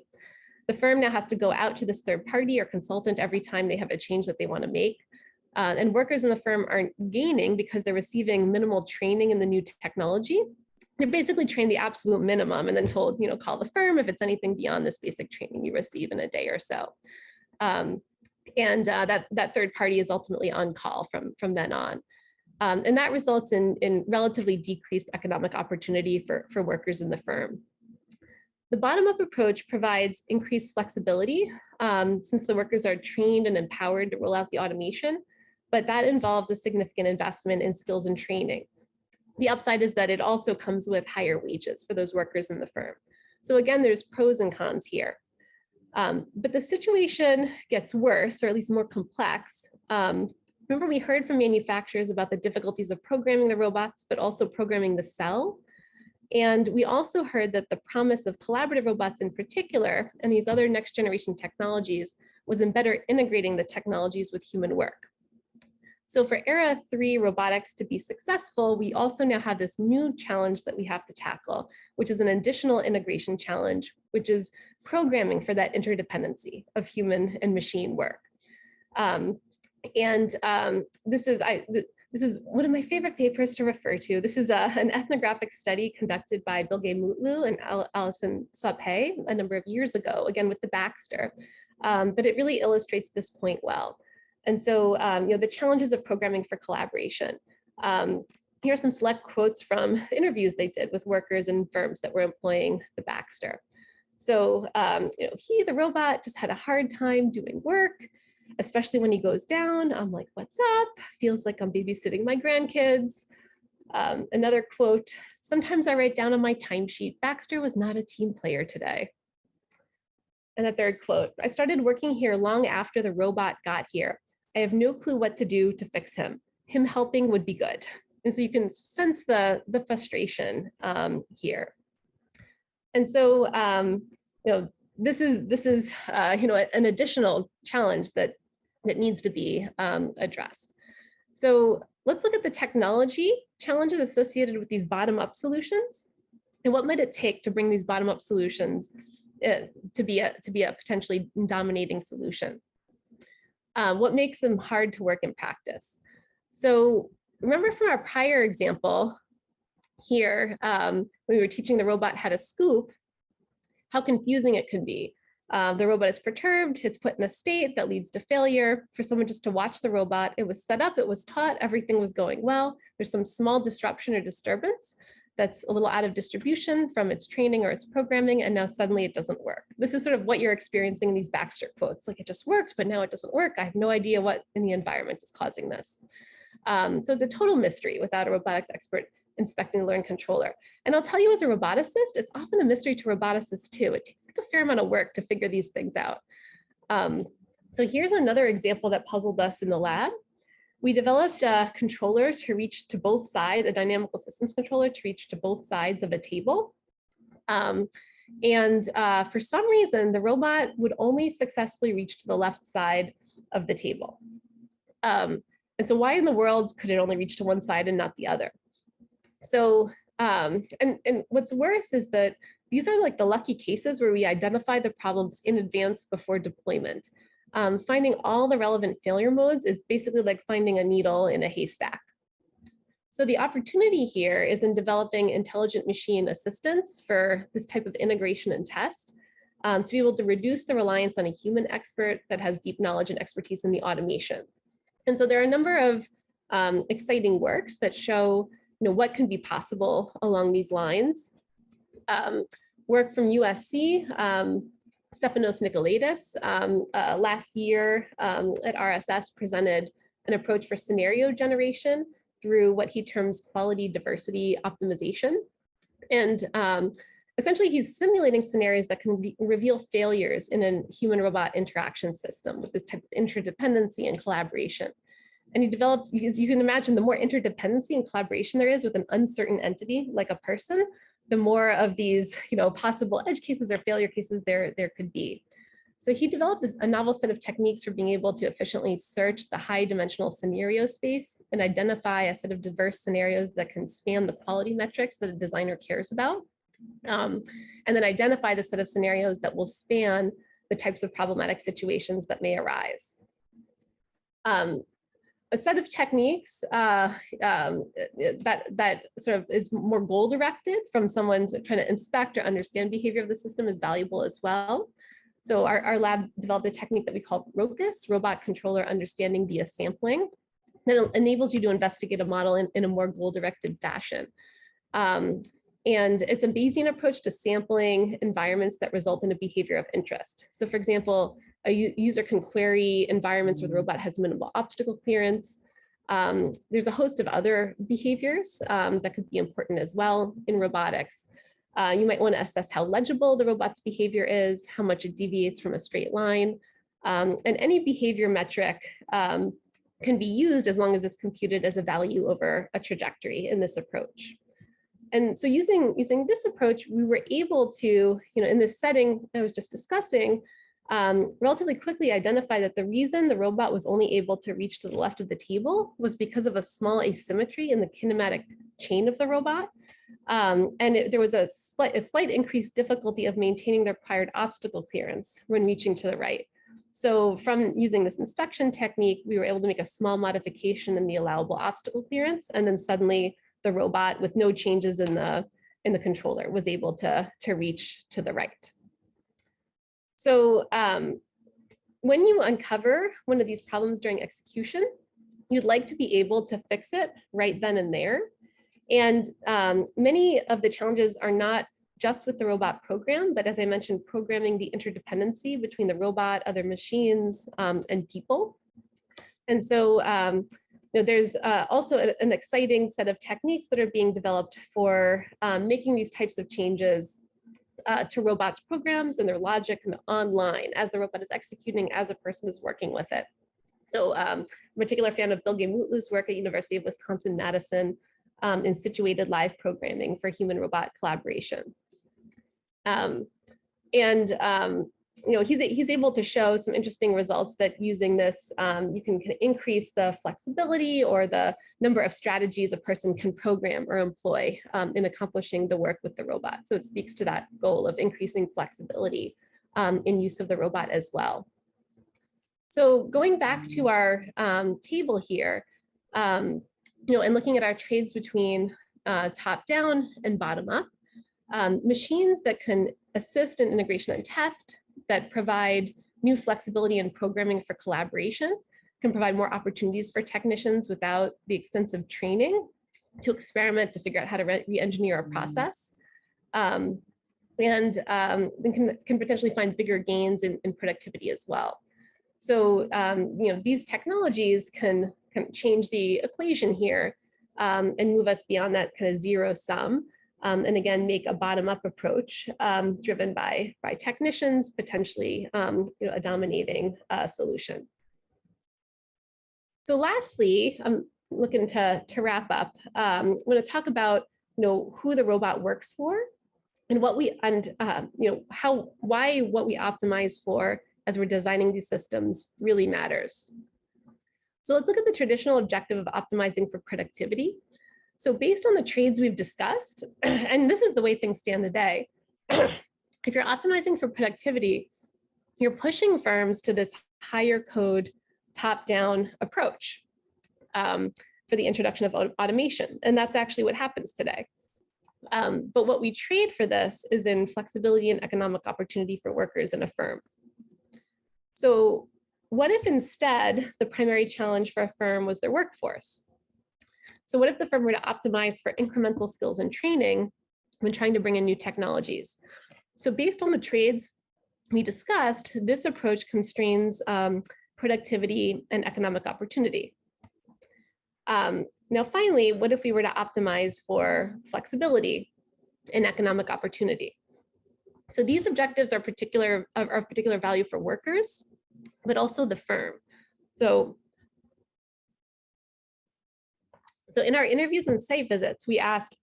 The firm now has to go out to this third party or consultant every time they have a change that they want to make. And workers in the firm aren't gaining because they're receiving minimal training in the new technology. They're basically trained the absolute minimum and then told, call the firm if it's anything beyond this basic training you receive in a day or so. That third party is ultimately on call from then on. And that results in relatively decreased economic opportunity for workers in the firm. The bottom-up approach provides increased flexibility since the workers are trained and empowered to roll out the automation, but that involves a significant investment in skills and training. The upside is that it also comes with higher wages for those workers in the firm. So again, there's pros and cons here. But the situation gets worse, or at least more complex. Remember, we heard from manufacturers about the difficulties of programming the robots, but also programming the cell. And we also heard that the promise of collaborative robots in particular, and these other next generation technologies, was in better integrating the technologies with human work. So for Era 3 robotics to be successful, we also now have this new challenge that we have to tackle, which is an additional integration challenge, which is programming for that interdependency of human and machine work. This is one of my favorite papers to refer to. This is an ethnographic study conducted by Bilge Mutlu and Alison Saupe a number of years ago, again with the Baxter, but it really illustrates this point well. And so, the challenges of programming for collaboration. Here are some select quotes from interviews they did with workers and firms that were employing the Baxter. So, he, the robot, just had a hard time doing work, especially when he goes down. I'm like, what's up? Feels like I'm babysitting my grandkids. Another quote, sometimes I write down on my timesheet, Baxter was not a team player today. And a third quote, I started working here long after the robot got here. I have no clue what to do to fix him. Him helping would be good. And so you can sense the frustration here. And so, this is an additional challenge that needs to be addressed. So let's look at the technology challenges associated with these bottom-up solutions, and what might it take to bring these bottom-up solutions to be a potentially dominating solution. What makes them hard to work in practice? So remember from our prior example here, when we were teaching the robot how to scoop, how confusing it can be. The robot is perturbed, it's put in a state that leads to failure. For someone just to watch the robot, it was set up, it was taught, everything was going well. There's some small disruption or disturbance that's a little out of distribution from its training or its programming, and now suddenly it doesn't work. This is sort of what you're experiencing in these Baxter quotes, like it just worked, but now it doesn't work. I have no idea what in the environment is causing this. So it's a total mystery without a robotics expert inspecting the learned controller. And I'll tell you, as a roboticist, it's often a mystery to roboticists too. It takes like a fair amount of work to figure these things out. So here's another example that puzzled us in the lab. We developed a controller to reach to both sides, a dynamical systems controller to reach to both sides of a table. For some reason, the robot would only successfully reach to the left side of the table. And so why in the world could it only reach to one side and not the other? So, and what's worse is that these are like the lucky cases where we identify the problems in advance before deployment. Finding all the relevant failure modes is basically like finding a needle in a haystack. So the opportunity here is in developing intelligent machine assistance for this type of integration and test to be able to reduce the reliance on a human expert that has deep knowledge and expertise in the automation. And so there are a number of exciting works that show what can be possible along these lines. Work from USC, Stefanos Nikolaidis, last year at RSS presented an approach for scenario generation through what he terms quality diversity optimization. And essentially he's simulating scenarios that can reveal failures in a human-robot interaction system with this type of interdependency and collaboration. And he developed, because you can imagine the more interdependency and collaboration there is with an uncertain entity like a person, the more of these possible edge cases or failure cases there could be. So he developed a novel set of techniques for being able to efficiently search the high dimensional scenario space and identify a set of diverse scenarios that can span the quality metrics that a designer cares about. And then identify the set of scenarios that will span the types of problematic situations that may arise. A set of techniques that sort of is more goal directed from someone trying to inspect or understand behavior of the system is valuable as well. So our lab developed a technique that we call ROCUS, Robot Controller Understanding via Sampling, that enables you to investigate a model in a more goal-directed fashion. And it's a Bayesian approach to sampling environments that result in a behavior of interest. So for example, a user can query environments where the robot has minimal obstacle clearance. There's a host of other behaviors that could be important as well in robotics. You might want to assess how legible the robot's behavior is, how much it deviates from a straight line. And any behavior metric can be used as long as it's computed as a value over a trajectory in this approach. And so using this approach, we were able to, in this setting I was just discussing, relatively quickly identify that the reason the robot was only able to reach to the left of the table was because of a small asymmetry in the kinematic chain of the robot. There was a slight increased difficulty of maintaining the required obstacle clearance when reaching to the right. So from using this inspection technique, we were able to make a small modification in the allowable obstacle clearance, and then suddenly the robot, with no changes in the controller, was able to reach to the right. So when you uncover one of these problems during execution, you'd like to be able to fix it right then and there. And many of the challenges are not just with the robot program, but as I mentioned, programming the interdependency between the robot, other machines, and people. And so there's also an exciting set of techniques that are being developed for making these types of changes to robots programs and their logic and online as the robot is executing, as a person is working with it. So I'm a particular fan of Bilge Mutlu's work at University of Wisconsin-Madison in situated live programming for human-robot collaboration. He's able to show some interesting results that using this, you can increase the flexibility or the number of strategies a person can program or employ in accomplishing the work with the robot. So it speaks to that goal of increasing flexibility in use of the robot as well. So going back to our table here, and looking at our trades between top down and bottom up, machines that can assist in integration and test, that provide new flexibility in programming for collaboration, can provide more opportunities for technicians without the extensive training to experiment, to figure out how to re-engineer a process, and can potentially find bigger gains in productivity as well. So, these technologies can change the equation here and move us beyond that kind of zero sum. And again, make a bottom-up approach driven by technicians, potentially a dominating solution. So lastly, I'm looking to wrap up. I'm going to talk about who the robot works for, and what we why what we optimize for as we're designing these systems really matters. So let's look at the traditional objective of optimizing for productivity. So based on the trades we've discussed, and this is the way things stand today, if you're optimizing for productivity, you're pushing firms to this higher code, top-down approach for the introduction of automation. And that's actually what happens today. But what we trade for this is in flexibility and economic opportunity for workers in a firm. So what if instead the primary challenge for a firm was their workforce? So what if the firm were to optimize for incremental skills and training when trying to bring in new technologies? So based on the trades we discussed, this approach constrains productivity and economic opportunity. Now, finally, what if we were to optimize for flexibility and economic opportunity? So these objectives are of particular value for workers, but also the firm. So in our interviews and site visits, we asked,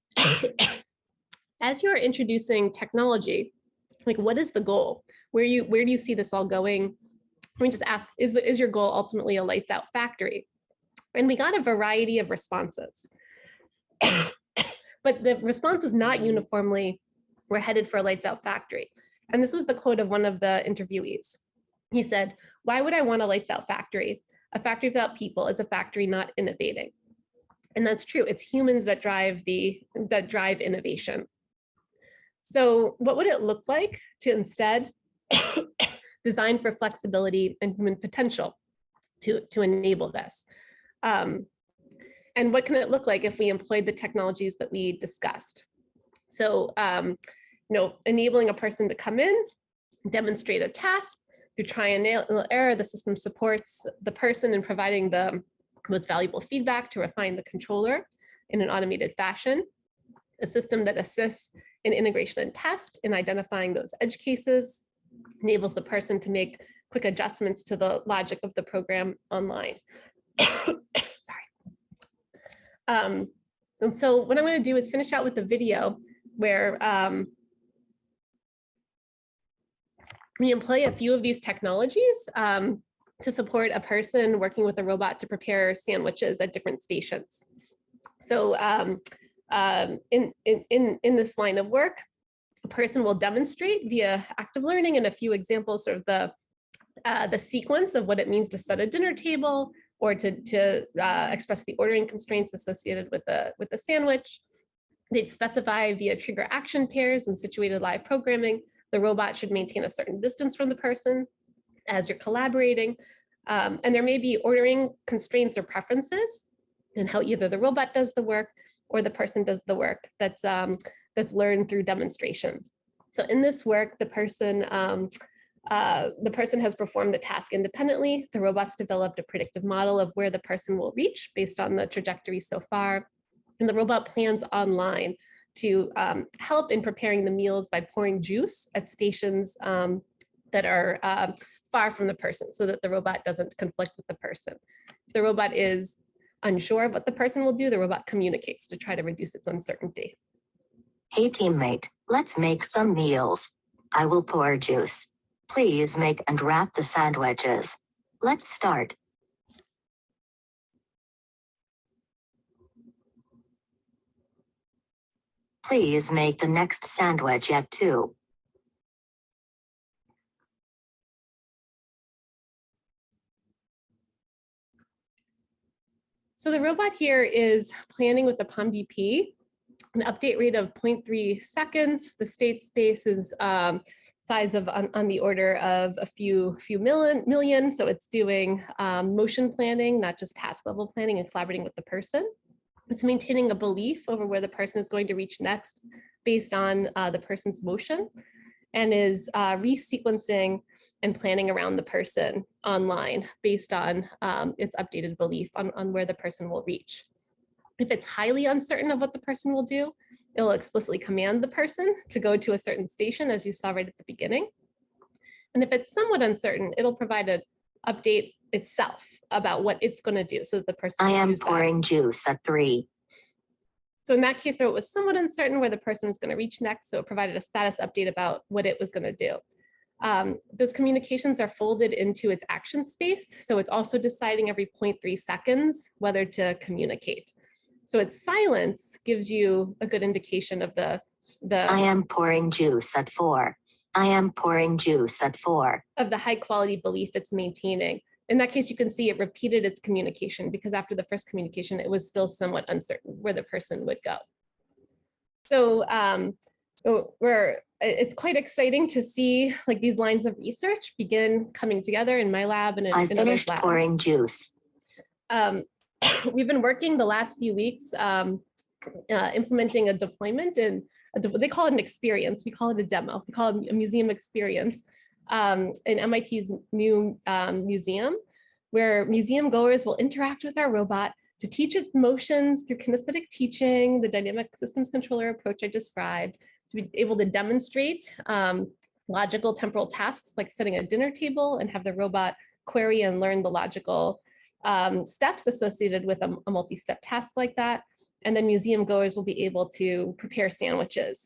as you're introducing technology, like, what is the goal? Where do you see this all going? We just ask, is your goal ultimately a lights out factory? And we got a variety of responses. But the response was not uniformly, we're headed for a lights out factory. And this was the quote of one of the interviewees. He said, why would I want a lights out factory? A factory without people is a factory not innovating. And that's true. It's humans that drive innovation. So what would it look like to instead design for flexibility and human potential to enable this? And what can it look like if we employed the technologies that we discussed? So, enabling a person to come in, demonstrate a task, through trial and error, the system supports the person in providing the most valuable feedback to refine the controller in an automated fashion. A system that assists in integration and test in identifying those edge cases, enables the person to make quick adjustments to the logic of the program online. Sorry. And so what I'm going to do is finish out with a video where we employ a few of these technologies to support a person working with a robot to prepare sandwiches at different stations. So in this line of work, a person will demonstrate via active learning and a few examples, sort of the sequence of what it means to set a dinner table, or to express the ordering constraints associated with the sandwich. They'd specify via trigger action pairs and situated live programming, the robot should maintain a certain distance from the person as you're collaborating. And there may be ordering constraints or preferences in how either the robot does the work or the person does the work that's learned through demonstration. So in this work, the person has performed the task independently. The robot's developed a predictive model of where the person will reach based on the trajectory so far. And the robot plans online to help in preparing the meals by pouring juice at stations that are far from the person, so that the robot doesn't conflict with the person. If the robot is unsure of what the person will do, the robot communicates to try to reduce its uncertainty. Hey teammate, let's make some meals. I will pour juice. Please make and wrap the sandwiches. Let's start. Please make the next sandwich at 2. So the robot here is planning with the POMDP, an update rate of 0.3 seconds. The state space is size of on the order of a few million. So it's doing motion planning, not just task level planning, and collaborating with the person. It's maintaining a belief over where the person is going to reach next based on the person's motion. and is resequencing and planning around the person online based on its updated belief on where the person will reach. If it's highly uncertain of what the person will do, it'll explicitly command the person to go to a certain station, as you saw right at the beginning. And if it's somewhat uncertain, it'll provide an update itself about what it's going to do so that the person I can am use that. pouring juice at 3. So in that case, though, it was somewhat uncertain where the person was going to reach next, so it provided a status update about what it was going to do. Those communications are folded into its action space, so it's also deciding every 0.3 seconds whether to communicate. So its silence gives you a good indication of the I am pouring juice at 4. I am pouring juice at 4. Of the high quality belief it's maintaining. In that case, you can see it repeated its communication because after the first communication, it was still somewhat uncertain where the person would go. So it's quite exciting to see like these lines of research begin coming together in my lab and in I others' finished labs. pouring juice. We've been working the last few weeks implementing a deployment and they call it an experience. We call it a demo. We call it a museum experience in MIT's new museum, where museum goers will interact with our robot to teach its motions through kinesthetic teaching, the dynamic systems controller approach I described, to be able to demonstrate logical temporal tasks like setting a dinner table and have the robot query and learn the logical steps associated with a multi-step task like that. And then museum goers will be able to prepare sandwiches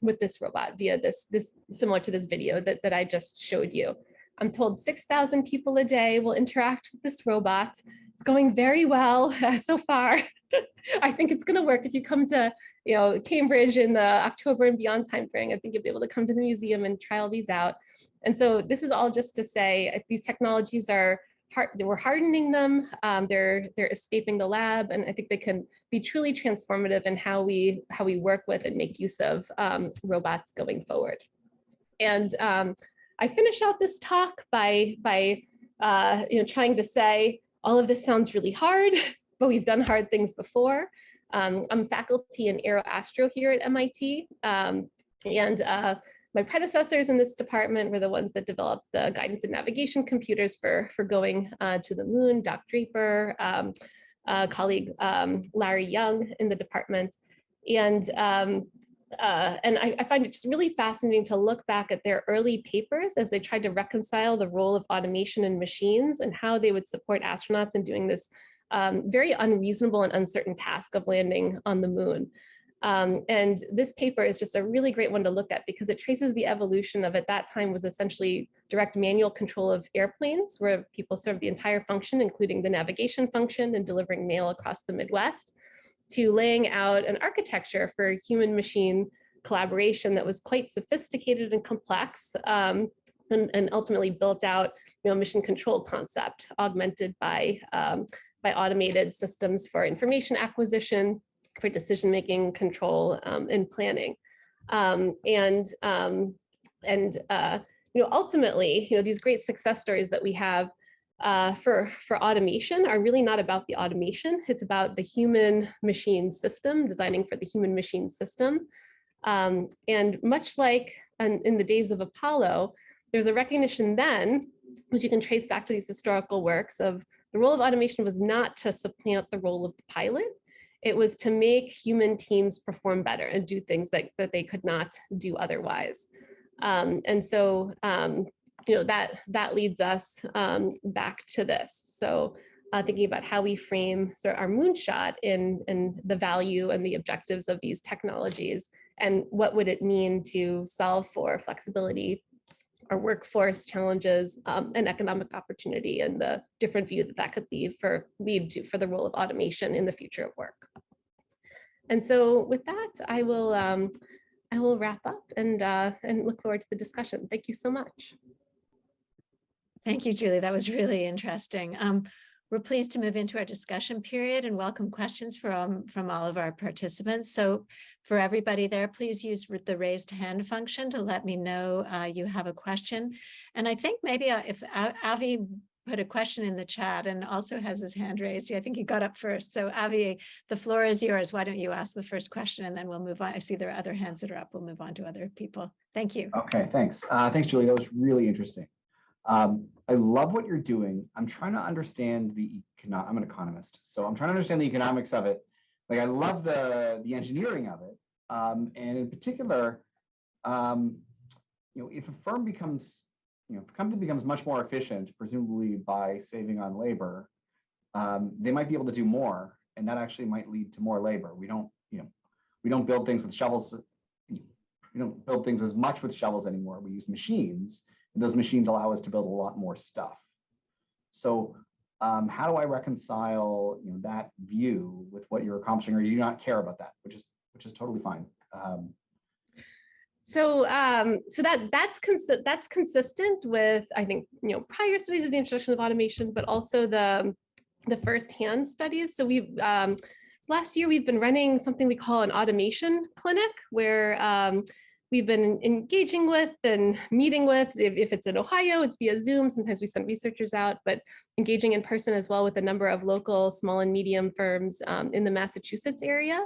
with this robot via this similar to this video that I just showed you. I'm told 6,000 people a day will interact with this robot. It's going very well so far. I think it's going to work. If you come to Cambridge in the October and beyond timeframe, I think you'll be able to come to the museum and try all these out. And so this is all just to say these technologies are we're hardening them, they're escaping the lab, and I think they can be truly transformative in how we work with and make use of robots going forward. And I finish out this talk by trying to say all of this sounds really hard, but we've done hard things before. I'm faculty in Aeroastro here at MIT, and my predecessors in this department were the ones that developed the guidance and navigation computers for going to the moon, Doc Draper, colleague Larry Young in the department. And I find it just really fascinating to look back at their early papers as they tried to reconcile the role of automation in machines and how they would support astronauts in doing this very unreasonable and uncertain task of landing on the moon. And this paper is just a really great one to look at because it traces the evolution of, at that time, was essentially direct manual control of airplanes, where people served the entire function, including the navigation function and delivering mail across the Midwest, to laying out an architecture for human-machine collaboration that was quite sophisticated and complex, and ultimately built out mission control concept, augmented by automated systems for information acquisition, for decision-making, control, and planning. Ultimately, these great success stories that we have for automation are really not about the automation. It's about the human-machine system, designing for the human-machine system. And much like in the days of Apollo, there's a recognition then, which you can trace back to these historical works, of the role of automation was not to supplant the role of the pilot. It was to make human teams perform better and do things that they could not do otherwise. And so, that leads us back to this. So thinking about how we frame sort of our moonshot in the value and the objectives of these technologies, and what would it mean to solve for flexibility, our workforce challenges, and economic opportunity, and the different view that could lead to for the role of automation in the future of work. And so with that, I will wrap up and look forward to the discussion. Thank you so much. Thank you, Julie. That was really interesting. We're pleased to move into our discussion period and welcome questions from all of our participants. So for everybody there, please use the raised hand function to let me know you have a question. And I think maybe if Avi put a question in the chat and also has his hand raised. I think he got up first. So Avi, the floor is yours. Why don't you ask the first question and then we'll move on. I see there are other hands that are up. We'll move on to other people. Thank you. Okay, thanks. Thanks, Julie. That was really interesting. I love what you're doing. I'm trying to understand I'm an economist, so I'm trying to understand the economics of it. Like, I love the engineering of it. And in particular, if a firm becomes, if a company becomes much more efficient, presumably by saving on labor, they might be able to do more, and that actually might lead to more labor. We don't build things with shovels. We don't build things as much with shovels anymore. We use machines, and those machines allow us to build a lot more stuff. So how do I reconcile that view with what you're accomplishing, or do you not care about that, which is totally fine. So that's consistent with, I think, prior studies of the introduction of automation, but also the firsthand studies. So last year we've been running something we call an automation clinic, where we've been engaging with and meeting with, if it's in Ohio, it's via Zoom. Sometimes we send researchers out, but engaging in person as well with a number of local small and medium firms in the Massachusetts area.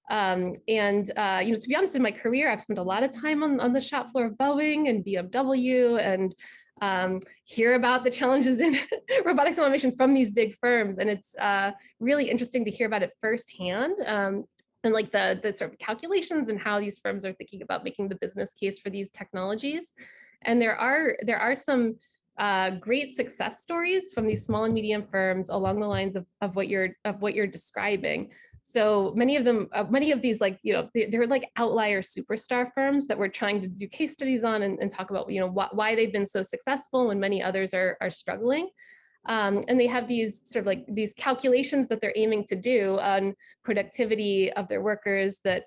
To be honest, in my career, I've spent a lot of time on the shop floor of Boeing and BMW, and hear about the challenges in robotics and automation from these big firms. And it's really interesting to hear about it firsthand, and like the sort of calculations and how these firms are thinking about making the business case for these technologies. And there are some great success stories from these small and medium firms along the lines of what you're describing. So many of these, like, they're like outlier superstar firms that we're trying to do case studies on and talk about, why they've been so successful when many others are struggling. And they have these sort of like these calculations that they're aiming to do on productivity of their workers that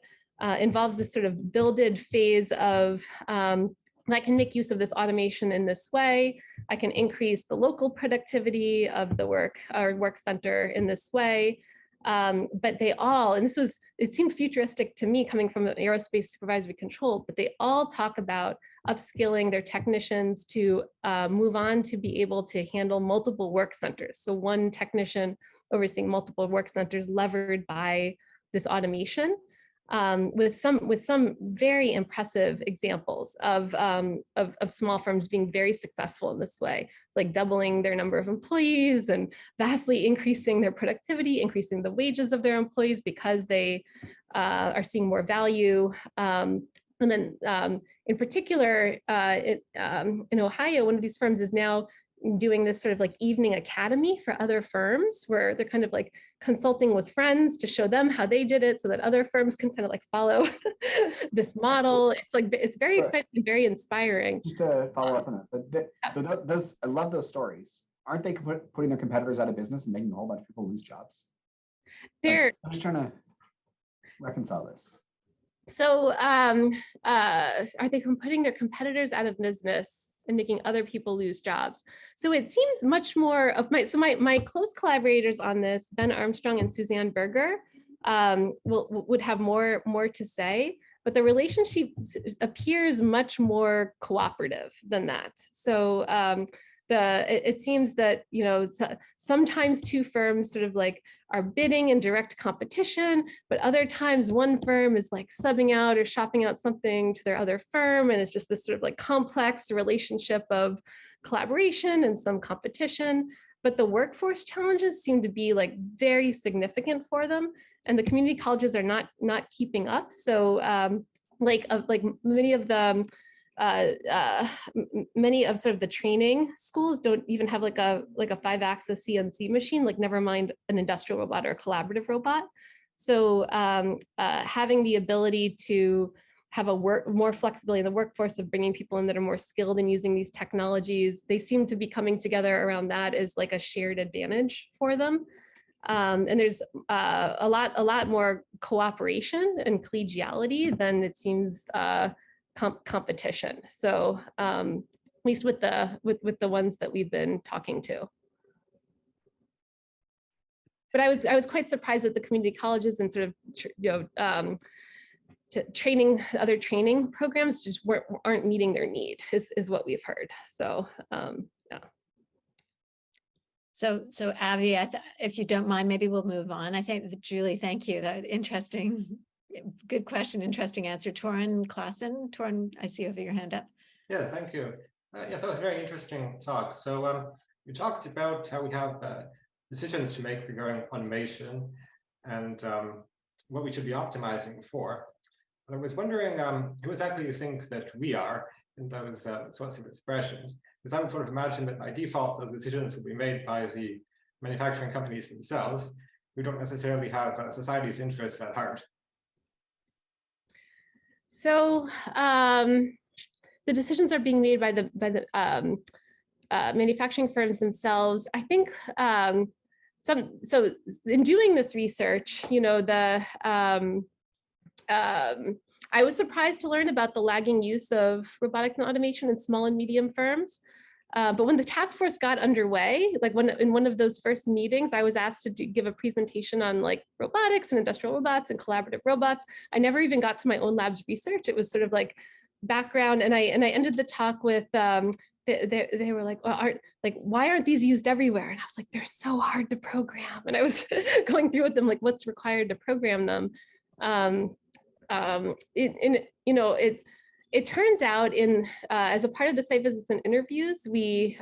involves this sort of builded phase of, I can make use of this automation in this way. I can increase the local productivity of the work center in this way. But they all, and it seemed futuristic to me coming from aerospace supervisory control, but they all talk about upskilling their technicians to move on to be able to handle multiple work centers. So one technician overseeing multiple work centers levered by this automation, with some very impressive examples of small firms being very successful in this way. It's like doubling their number of employees and vastly increasing their productivity, increasing the wages of their employees because they are seeing more value. And then in particular, in Ohio, one of these firms is now doing this sort of like evening academy for other firms, where they're kind of like consulting with friends to show them how they did it so that other firms can kind of like follow this model. It's very exciting and very inspiring. Just to follow up on that, so those, I love those stories. Aren't they putting their competitors out of business and making a whole bunch of people lose jobs? I'm just trying to reconcile this. So are they putting their competitors out of business and making other people lose jobs? So it seems much more of my close collaborators on this, Ben Armstrong and Suzanne Berger, would have more to say, but the relationship appears much more cooperative than that. So it seems that, sometimes two firms sort of like are bidding in direct competition, but other times one firm is like subbing out or shopping out something to their other firm. And it's just this sort of like complex relationship of collaboration and some competition. But the workforce challenges seem to be like very significant for them. And the community colleges are not keeping up. So like many of sort of the training schools don't even have like a 5-axis CNC machine, like never mind an industrial robot or a collaborative robot. So having the ability to have more flexibility in the workforce of bringing people in that are more skilled in using these technologies, they seem to be coming together around that as like a shared advantage for them. And there's a lot more cooperation and collegiality than it seems competition. So at least with the ones that we've been talking to. But I was quite surprised that the community colleges and sort of other training programs just aren't meeting their need is what we've heard. So yeah. So Abby, if you don't mind, maybe we'll move on. I think Julie, thank you. That interesting, good question, interesting answer. Torin Klassen, Torin, I see you have your hand up. Yeah, thank you. Yes, that was a very interesting talk. So you talked about how we have decisions to make regarding automation and what we should be optimizing for. And I was wondering who exactly you think that we are in those sorts of expressions. Because I would sort of imagine that by default, those decisions will be made by the manufacturing companies themselves, who don't necessarily have society's interests at heart. So the decisions are being made by the manufacturing firms themselves. I think so in doing this research, you know, I was surprised to learn about the lagging use of robotics and automation in small and medium firms. But when the task force got underway, like in one of those first meetings, I was asked to give a presentation on like robotics and industrial robots and collaborative robots. I never even got to my own lab's research. It was sort of like background, and I ended the talk with they were like, well, why aren't these used everywhere? And I was like, they're so hard to program. And I was going through with them like what's required to program them. It turns out as a part of the site visits and interviews, we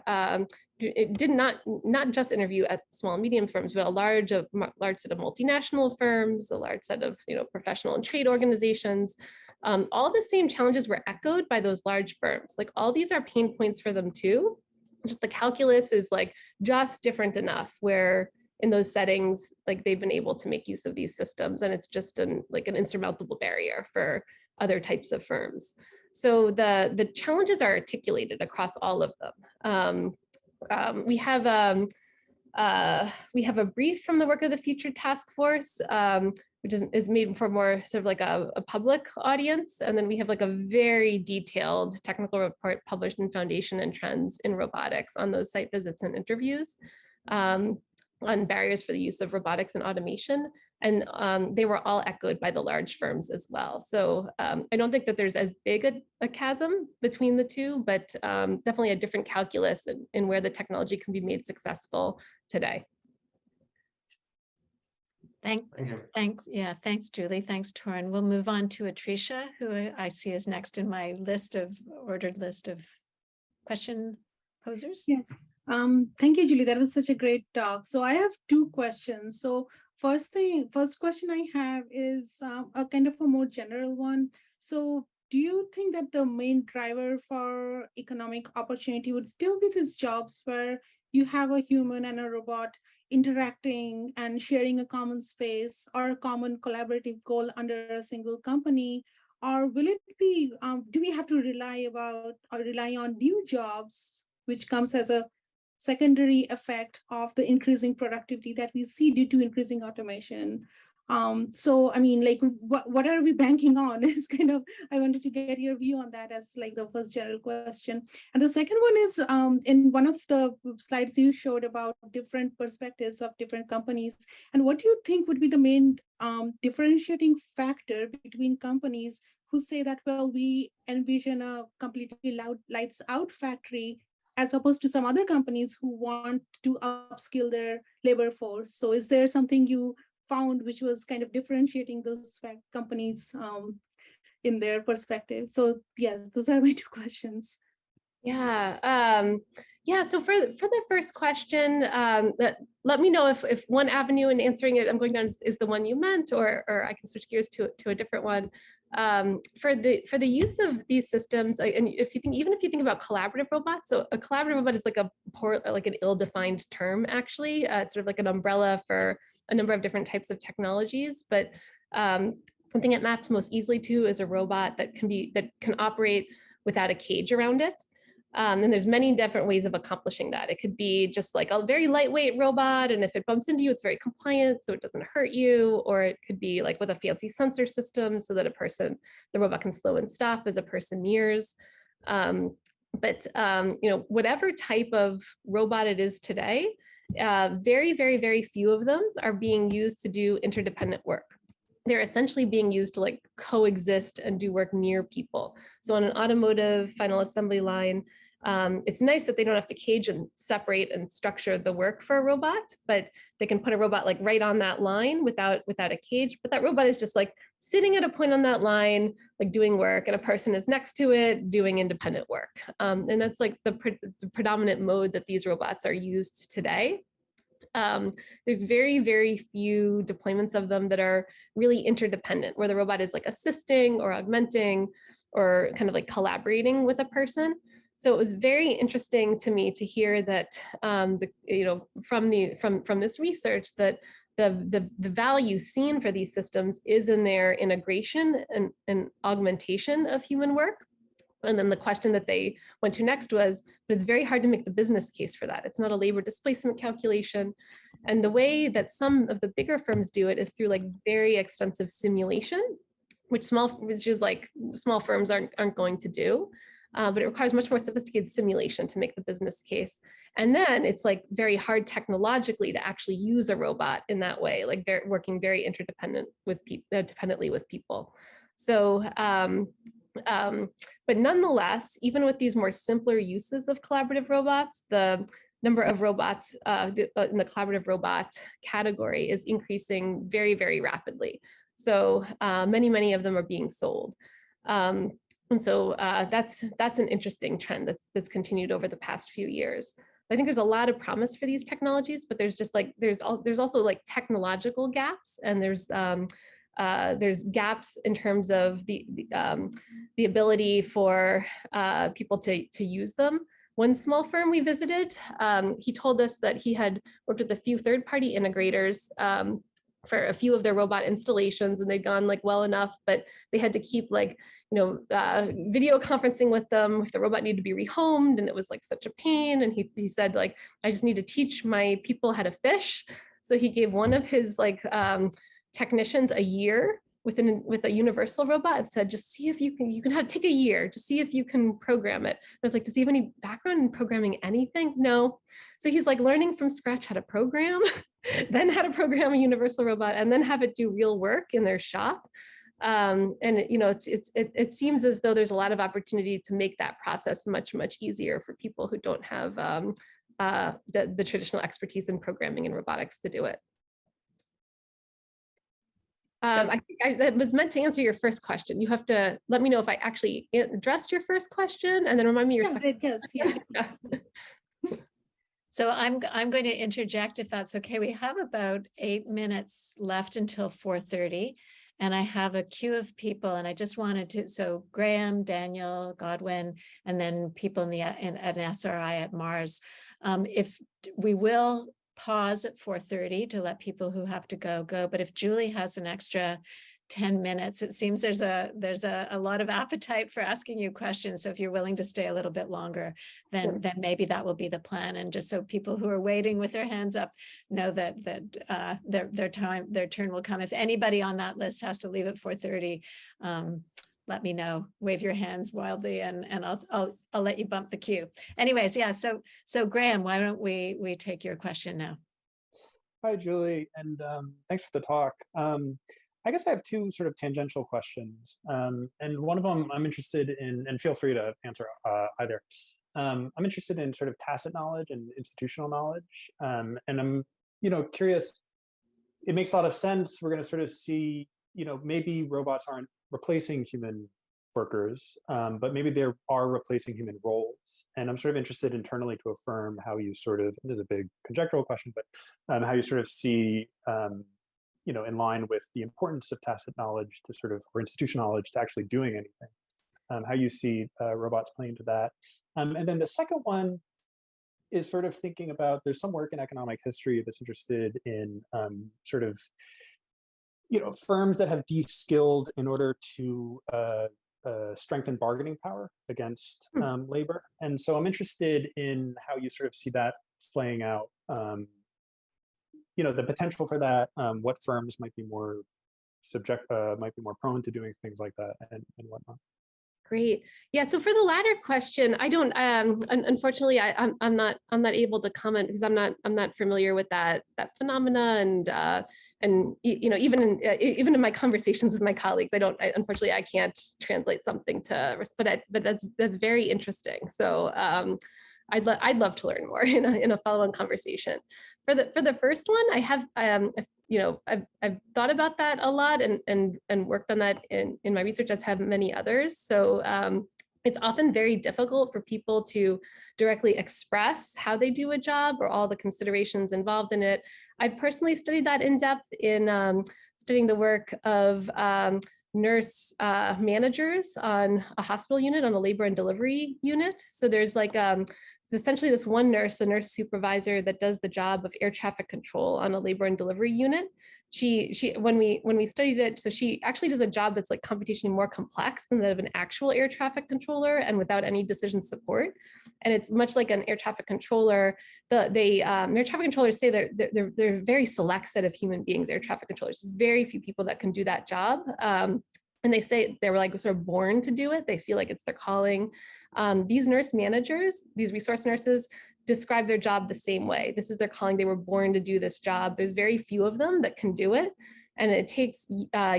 did not just interview at small and medium firms, but a large set of multinational firms, a large set of professional and trade organizations. All the same challenges were echoed by those large firms. Like all these are pain points for them too. Just the calculus is like just different enough where in those settings, like they've been able to make use of these systems, and it's just an insurmountable barrier for other types of firms. So the challenges are articulated across all of them. We have a brief from the Work of the Future task force, which is made for more sort of like a public audience. And then we have like a very detailed technical report published in Foundation and Trends in Robotics on those site visits and interviews. On barriers for the use of robotics and automation. And they were all echoed by the large firms as well. So I don't think that there's as big a chasm between the two, but definitely a different calculus in where the technology can be made successful today. Thanks. Yeah, thanks, Julie. Thanks, Torin. We'll move on to Atrisha, who I see is next in my ordered list of question posers. Yes. Thank you, Julie. That was such a great talk. So I have two questions. So first question I have is a kind of a more general one. So do you think that the main driver for economic opportunity would still be these jobs where you have a human and a robot interacting and sharing a common space or a common collaborative goal under a single company? Or will it be, do we have to rely on new jobs, which comes as a secondary effect of the increasing productivity that we see due to increasing automation? So, I mean, like, what are we banking on? Is kind of, I wanted to get your view on that as like the first general question. And the second one is, in one of the slides you showed about different perspectives of different companies, and what do you think would be the main differentiating factor between companies who say that, well, we envision a completely lights out factory, as opposed to some other companies who want to upskill their labor force? So is there something you found which was kind of differentiating those companies in their perspective? So yeah, those are my two questions. Yeah. So for the first question, let me know if one avenue in answering it I'm going down is the one you meant, or I can switch gears to a different one. For the use of these systems, and even if you think about collaborative robots, so a collaborative robot is like an ill-defined term, actually. It's sort of like an umbrella for a number of different types of technologies, but something it maps most easily to is a robot that can operate without a cage around it. And there's many different ways of accomplishing that. It could be just like a very lightweight robot, and if it bumps into you, it's very compliant, so it doesn't hurt you. Or it could be like with a fancy sensor system, so that the robot can slow and stop as a person nears. Whatever type of robot it is today, very, very, very few of them are being used to do interdependent work. They're essentially being used to like coexist and do work near people. So on an automotive final assembly line, It's nice that they don't have to cage and separate and structure the work for a robot, but they can put a robot like right on that line without a cage. But that robot is just like sitting at a point on that line, like doing work, and a person is next to it doing independent work. And that's like the predominant mode that these robots are used today. There's very, very few deployments of them that are really interdependent, where the robot is like assisting or augmenting or kind of like collaborating with a person. So it was very interesting to me to hear that, from this research, that the value seen for these systems is in their integration and augmentation of human work. And then the question that they went to next was, but it's very hard to make the business case for that. It's not a labor displacement calculation. And the way that some of the bigger firms do it is through like very extensive simulation, which is like small firms aren't going to do. But it requires much more sophisticated simulation to make the business case. And then it's like very hard technologically to actually use a robot in that way, like they're working very dependently with people. So, but nonetheless, even with these more simpler uses of collaborative robots, the number of robots in the collaborative robot category is increasing very, very rapidly. So many of them are being sold. And so that's an interesting trend that's continued over the past few years. I think there's a lot of promise for these technologies, but there's just like there's also like technological gaps, and there's gaps in terms of the ability for people to use them. One small firm we visited, he told us that he had worked with a few third-party integrators for a few of their robot installations, and they'd gone like well enough, but they had to keep like, video conferencing with them if the robot needed to be rehomed, and it was like such a pain. And he said, like, I just need to teach my people how to fish. So he gave one of his like technicians a year with a universal robot and said, just see if you can take a year to see if you can program it. I was like, does he have any background in programming anything? No. So he's like learning from scratch how to program, then how to program a universal robot, and then have it do real work in their shop. And it seems as though there's a lot of opportunity to make that process much easier for people who don't have the traditional expertise in programming and robotics to do it. I think that was meant to answer your first question. You have to let me know if I actually addressed your first question, and then remind me your second. Yeah. So I'm going to interject if that's okay. We have about 8 minutes left until 4:30, and I have a queue of people, and I just wanted to, so Graham, Daniel, Godwin, and then people at SRI at Mars. If we will pause at 4:30 to let people who have to go, but if Julie has an extra 10 minutes, it seems there's a lot of appetite for asking you questions. So if you're willing to stay a little bit longer, then maybe that will be the plan. And just so people who are waiting with their hands up know that their turn will come. If anybody on that list has to leave at 4:30, let me know, wave your hands wildly, and I'll let you bump the queue. Anyways, yeah, so Graham, why don't we take your question now? Hi, Julie, and thanks for the talk. I guess I have two sort of tangential questions, and one of them I'm interested in, and feel free to answer either. I'm interested in sort of tacit knowledge and institutional knowledge, and I'm curious. It makes a lot of sense. We're going to sort of see, maybe robots aren't replacing human workers, but maybe they are replacing human roles. And I'm sort of interested internally to affirm how you sort of, this is a big conjectural question, but how you sort of see, in line with the importance of tacit knowledge to sort of, or institutional knowledge to actually doing anything, how you see robots playing into that. And then the second one is sort of thinking about, there's some work in economic history that's interested in sort of, firms that have de-skilled in order to strengthen bargaining power against labor. And so I'm interested in how you sort of see that playing out, the potential for that, what firms might be more prone to doing things like that and whatnot. Great. Yeah. So for the latter question, I don't. Unfortunately, I'm not able to comment because I'm not familiar with that phenomena, and even in my conversations with my colleagues, unfortunately I can't translate something to, but that's very interesting. So I'd love to learn more in a follow-on conversation. For the first one, I have I've thought about that a lot and worked on that in my research, as have many others. So it's often very difficult for people to directly express how they do a job or all the considerations involved in it. I've personally studied that in depth in studying the work of nurse managers on a hospital unit, on a labor and delivery unit. So there's like, it's essentially this one nurse, a nurse supervisor that does the job of air traffic control on a labor and delivery unit. When we studied it, so she actually does a job that's like computationally more complex than that of an actual air traffic controller and without any decision support. And it's much like an air traffic controller. Air traffic controllers say they're a very select set of human beings, air traffic controllers. There's very few people that can do that job. And they say they were like sort of born to do it. They feel like it's their calling. These nurse managers, these resource nurses, describe their job the same way. This is their calling. They were born to do this job. There's very few of them that can do it. And it takes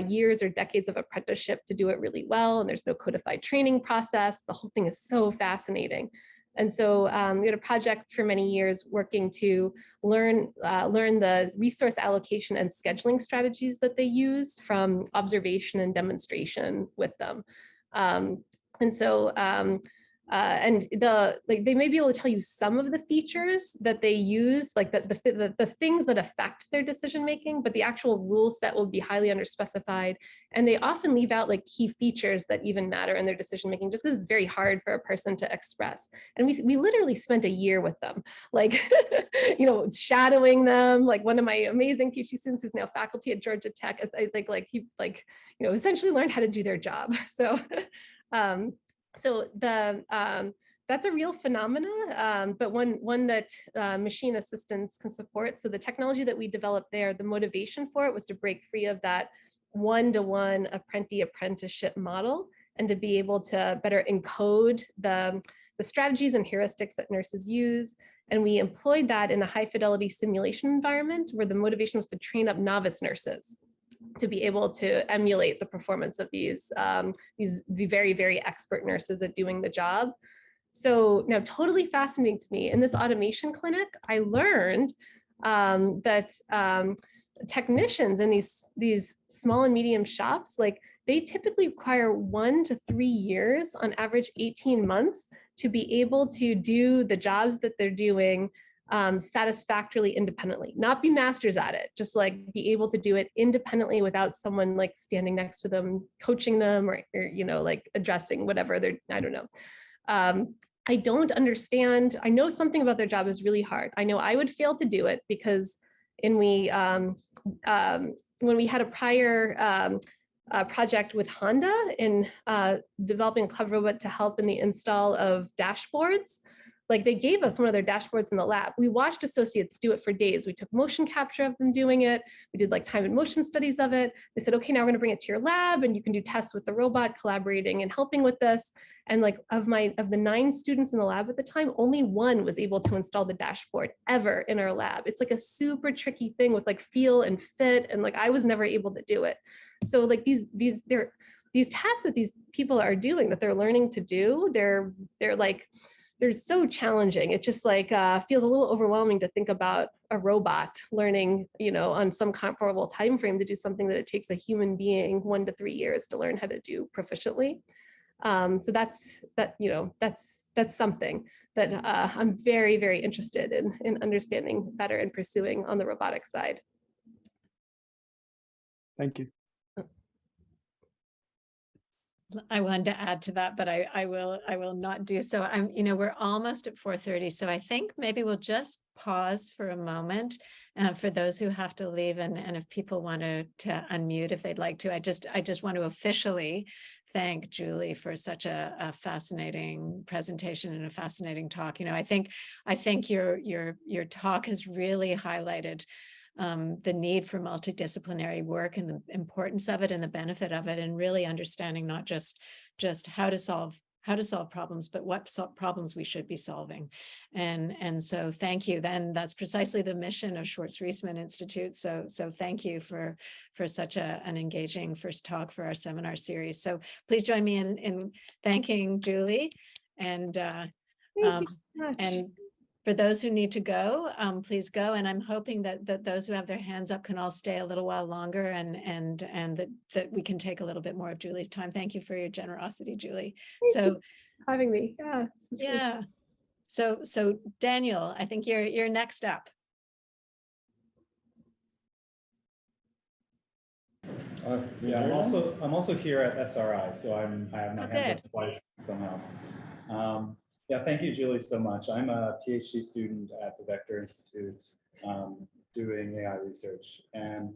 years or decades of apprenticeship to do it really well. And there's no codified training process. The whole thing is so fascinating. And so we had a project for many years working to learn the resource allocation and scheduling strategies that they use from observation and demonstration with them. They may be able to tell you some of the features that they use, like the things that affect their decision making, but the actual rule set will be highly underspecified. And they often leave out like key features that even matter in their decision making, just because it's very hard for a person to express. And we literally spent a year with them, like shadowing them. Like one of my amazing PhD students who's now faculty at Georgia Tech, he essentially learned how to do their job. So. That's a real phenomena, but one that machine assistants can support. So the technology that we developed there, the motivation for it was to break free of that one-to-one apprenticeship model and to be able to better encode the strategies and heuristics that nurses use. And we employed that in a high fidelity simulation environment where the motivation was to train up novice nurses to be able to emulate the performance of the very, very expert nurses at doing the job. So now totally fascinating to me, in this automation clinic, I learned that technicians in these small and medium shops, like they typically require 1 to 3 years, on average 18 months, to be able to do the jobs that they're doing satisfactorily independently, not be masters at it, just like be able to do it independently without someone like standing next to them, coaching them or like addressing whatever they're, I don't know. I don't understand. I know something about their job is really hard. I know I would fail to do it because when we had a prior project with Honda in developing a clever robot to help in the install of dashboards, like they gave us one of their dashboards in the lab. We watched associates do it for days. We took motion capture of them doing it. We did like time and motion studies of it. They said, okay, now we're gonna bring it to your lab and you can do tests with the robot collaborating and helping with this. And like of the 9 students in the lab at the time, only 1 was able to install the dashboard ever in our lab. It's like a super tricky thing with like feel and fit. And like, I was never able to do it. So like these tasks that these people are doing, that they're learning to do, they're so challenging. It just like feels a little overwhelming to think about a robot learning, on some comparable time frame to do something that it takes a human being 1 to 3 years to learn how to do proficiently. So that's something that I'm very, very interested in understanding better and pursuing on the robotics side. Thank you. I wanted to add to that, but I will not do so. We're almost at 4:30, so I think maybe we'll just pause for a moment for those who have to leave, and if people want to unmute if they'd like to. I just want to officially thank Julie for such a fascinating presentation and a fascinating talk. I think your talk has really highlighted the need for multidisciplinary work and the importance of it and the benefit of it, and really understanding not just how to solve how to solve problems, but what problems we should be solving. And so thank you. Then that's precisely the mission of Schwartz Reisman Institute. So thank you for such an engaging first talk for our seminar series. So please join me in thanking Julie. And Thank you so much. and for those who need to go, please go. And I'm hoping that those who have their hands up can all stay a little while longer, and that we can take a little bit more of Julie's time. Thank you for your generosity, Julie. Thank you So for having me. Yeah. This is really yeah. So Daniel, I think you're next up. Yeah, I'm also here at SRI, so I have my hands up twice somehow. Yeah, thank you, Julie, so much. I'm a PhD student at the Vector Institute doing AI research. And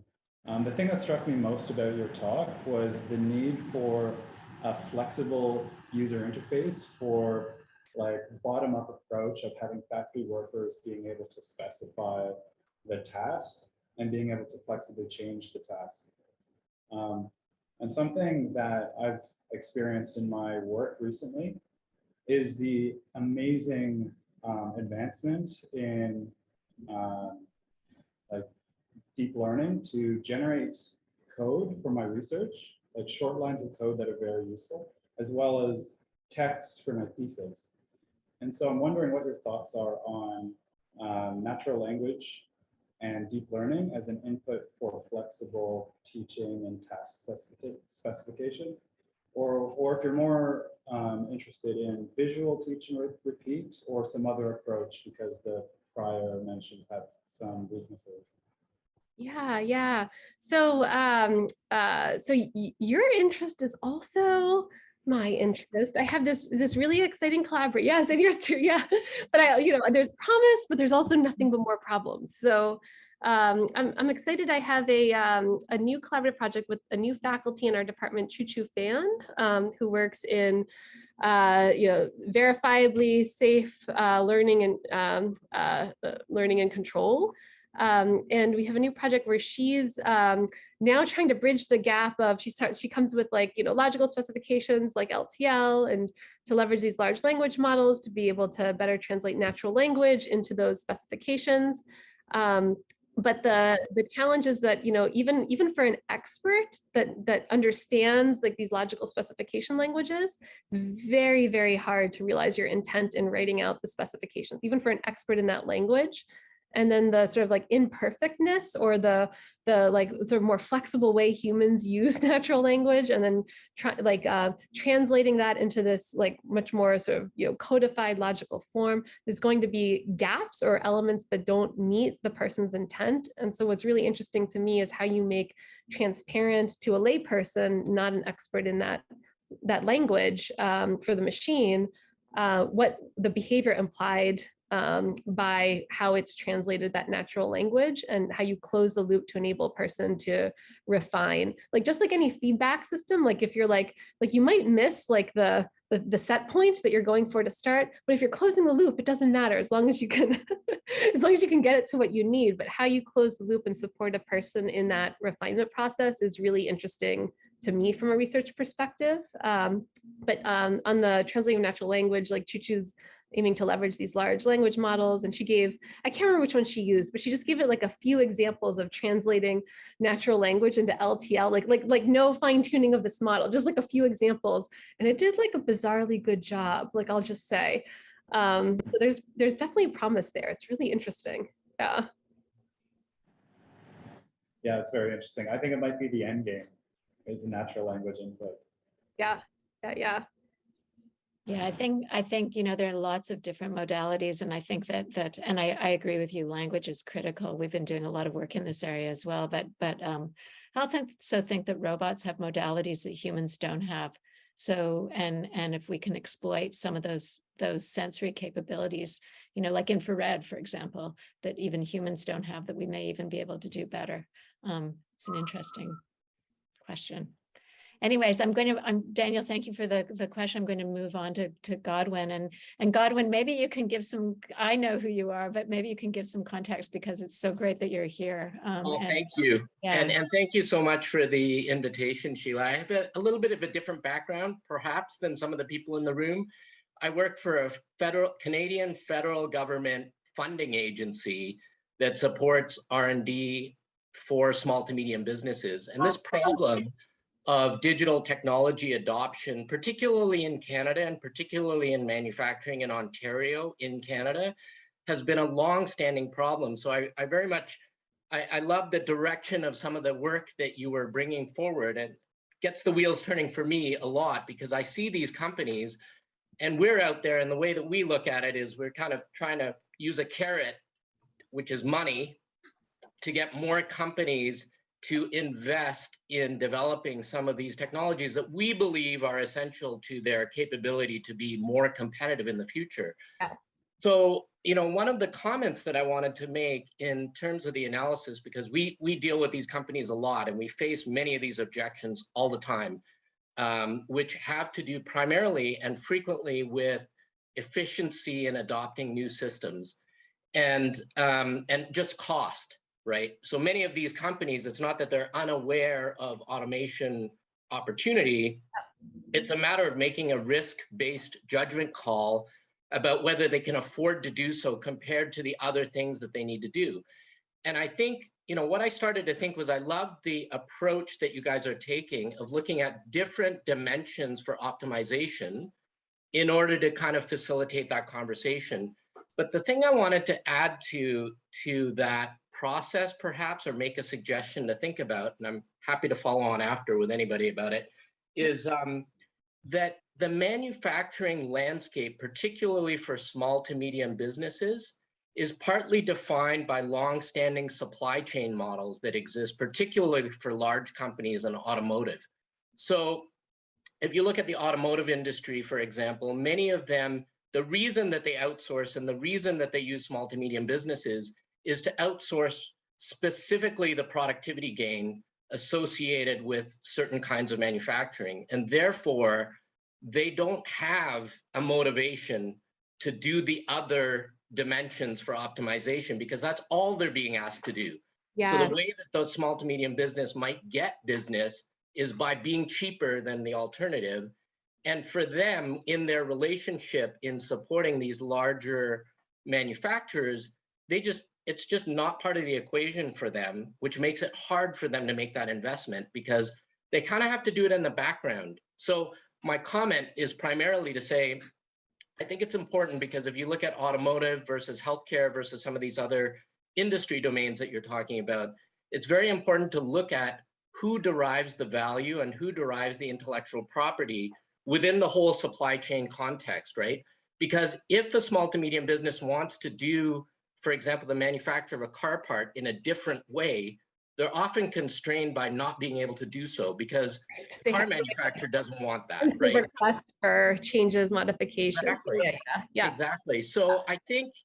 the thing that struck me most about your talk was the need for a flexible user interface for like bottom-up approach of having factory workers being able to specify the task and being able to flexibly change the task. And something that I've experienced in my work recently is the amazing advancement in like deep learning to generate code for my research, like short lines of code that are very useful, as well as text for my thesis. And so I'm wondering what your thoughts are on natural language and deep learning as an input for flexible teaching and task specification, or if you're more interested in visual teach and repeat or some other approach, because the prior mentioned have some weaknesses. Yeah. So your interest is also my interest. I have this really exciting collaboration. Yes, and yours too. Yeah, but there's promise, but there's also nothing but more problems. So I'm excited. I have a new collaborative project with a new faculty in our department, Chu Fan, who works in verifiably safe learning and control. And we have a new project where she's now trying to bridge the gap of, she comes with logical specifications like LTL, and to leverage these large language models to be able to better translate natural language into those specifications. But the challenge is that, even for an expert that understands these logical specification languages, it's very, very hard to realize your intent in writing out the specifications, even for an expert in that language. And then the sort of imperfectness, or the sort of more flexible way humans use natural language, and then translating that into this much more sort of codified logical form, there's going to be gaps or elements that don't meet the person's intent. And so what's really interesting to me is how you make transparent to a layperson, not an expert in that language, for the machine, what the behavior implied by how it's translated that natural language, and how you close the loop to enable a person to refine. Just like any feedback system, if you're you might miss the set point that you're going for to start, but if you're closing the loop, it doesn't matter as long as you can as long as you can get it to what you need. But how you close the loop and support a person in that refinement process is really interesting to me from a research perspective. But on the translating of natural language, Chuchu's aiming to leverage these large language models. And she gave, I can't remember which one she used, but she just gave it a few examples of translating natural language into LTL, like no fine tuning of this model, just a few examples. And it did a bizarrely good job, I'll just say. So there's definitely promise there. It's really interesting. Yeah. Yeah, it's very interesting. I think it might be the end game is a natural language input. Yeah. Yeah, I think there are lots of different modalities, and I think that and I agree with you. Language is critical. We've been doing a lot of work in this area as well. But I also think that robots have modalities that humans don't have. So and if we can exploit some of those sensory capabilities, like infrared, for example, that even humans don't have, that we may even be able to do better. It's an interesting question. anyways, Daniel, thank you for the question. I'm going to move on to Godwin, and Godwin, maybe you can give some, I know who you are, but maybe you can give some context because it's so great that you're here. Thank you. Yeah. And thank you so much for the invitation, Sheila. I have a little bit of a different background, perhaps, than some of the people in the room. I work for a Canadian federal government funding agency that supports R&D for small to medium businesses. And this problem of digital technology adoption, particularly in Canada and particularly in manufacturing in Ontario in Canada, has been a long-standing problem. So I very much, I love the direction of some of the work that you were bringing forward, and gets the wheels turning for me a lot, because I see these companies and we're out there, and the way that we look at it is we're kind of trying to use a carrot, which is money, to get more companies to invest in developing some of these technologies that we believe are essential to their capability to be more competitive in the future. Yes. So, one of the comments that I wanted to make in terms of the analysis, because we deal with these companies a lot and we face many of these objections all the time, which have to do primarily and frequently with efficiency in adopting new systems and just cost, right? So many of these companies, it's not that they're unaware of automation opportunity. It's a matter of making a risk-based judgment call about whether they can afford to do so compared to the other things that they need to do. And I think, what I started to think was I loved the approach that you guys are taking of looking at different dimensions for optimization in order to kind of facilitate that conversation. But the thing I wanted to add to that process, perhaps, or make a suggestion to think about, and I'm happy to follow on after with anybody about it, is that the manufacturing landscape, particularly for small to medium businesses, is partly defined by long-standing supply chain models that exist, particularly for large companies in automotive. So if you look at the automotive industry, for example, many of them, the reason that they outsource and the reason that they use small to medium businesses is to outsource specifically the productivity gain associated with certain kinds of manufacturing. And therefore, they don't have a motivation to do the other dimensions for optimization, because that's all they're being asked to do. Yeah. So the way that those small to medium business might get business is by being cheaper than the alternative. And for them, in their relationship in supporting these larger manufacturers, it's just not part of the equation for them, which makes it hard for them to make that investment because they kind of have to do it in the background. So my comment is primarily to say, I think it's important because if you look at automotive versus healthcare versus some of these other industry domains that you're talking about, it's very important to look at who derives the value and who derives the intellectual property within the whole supply chain context, right? Because if a small to medium business wants to do, for example, the manufacture of a car part in a different way, they're often constrained by not being able to do so because the car manufacturer doesn't want that, right? Request for changes, modifications. Exactly. Yeah. Exactly. So I think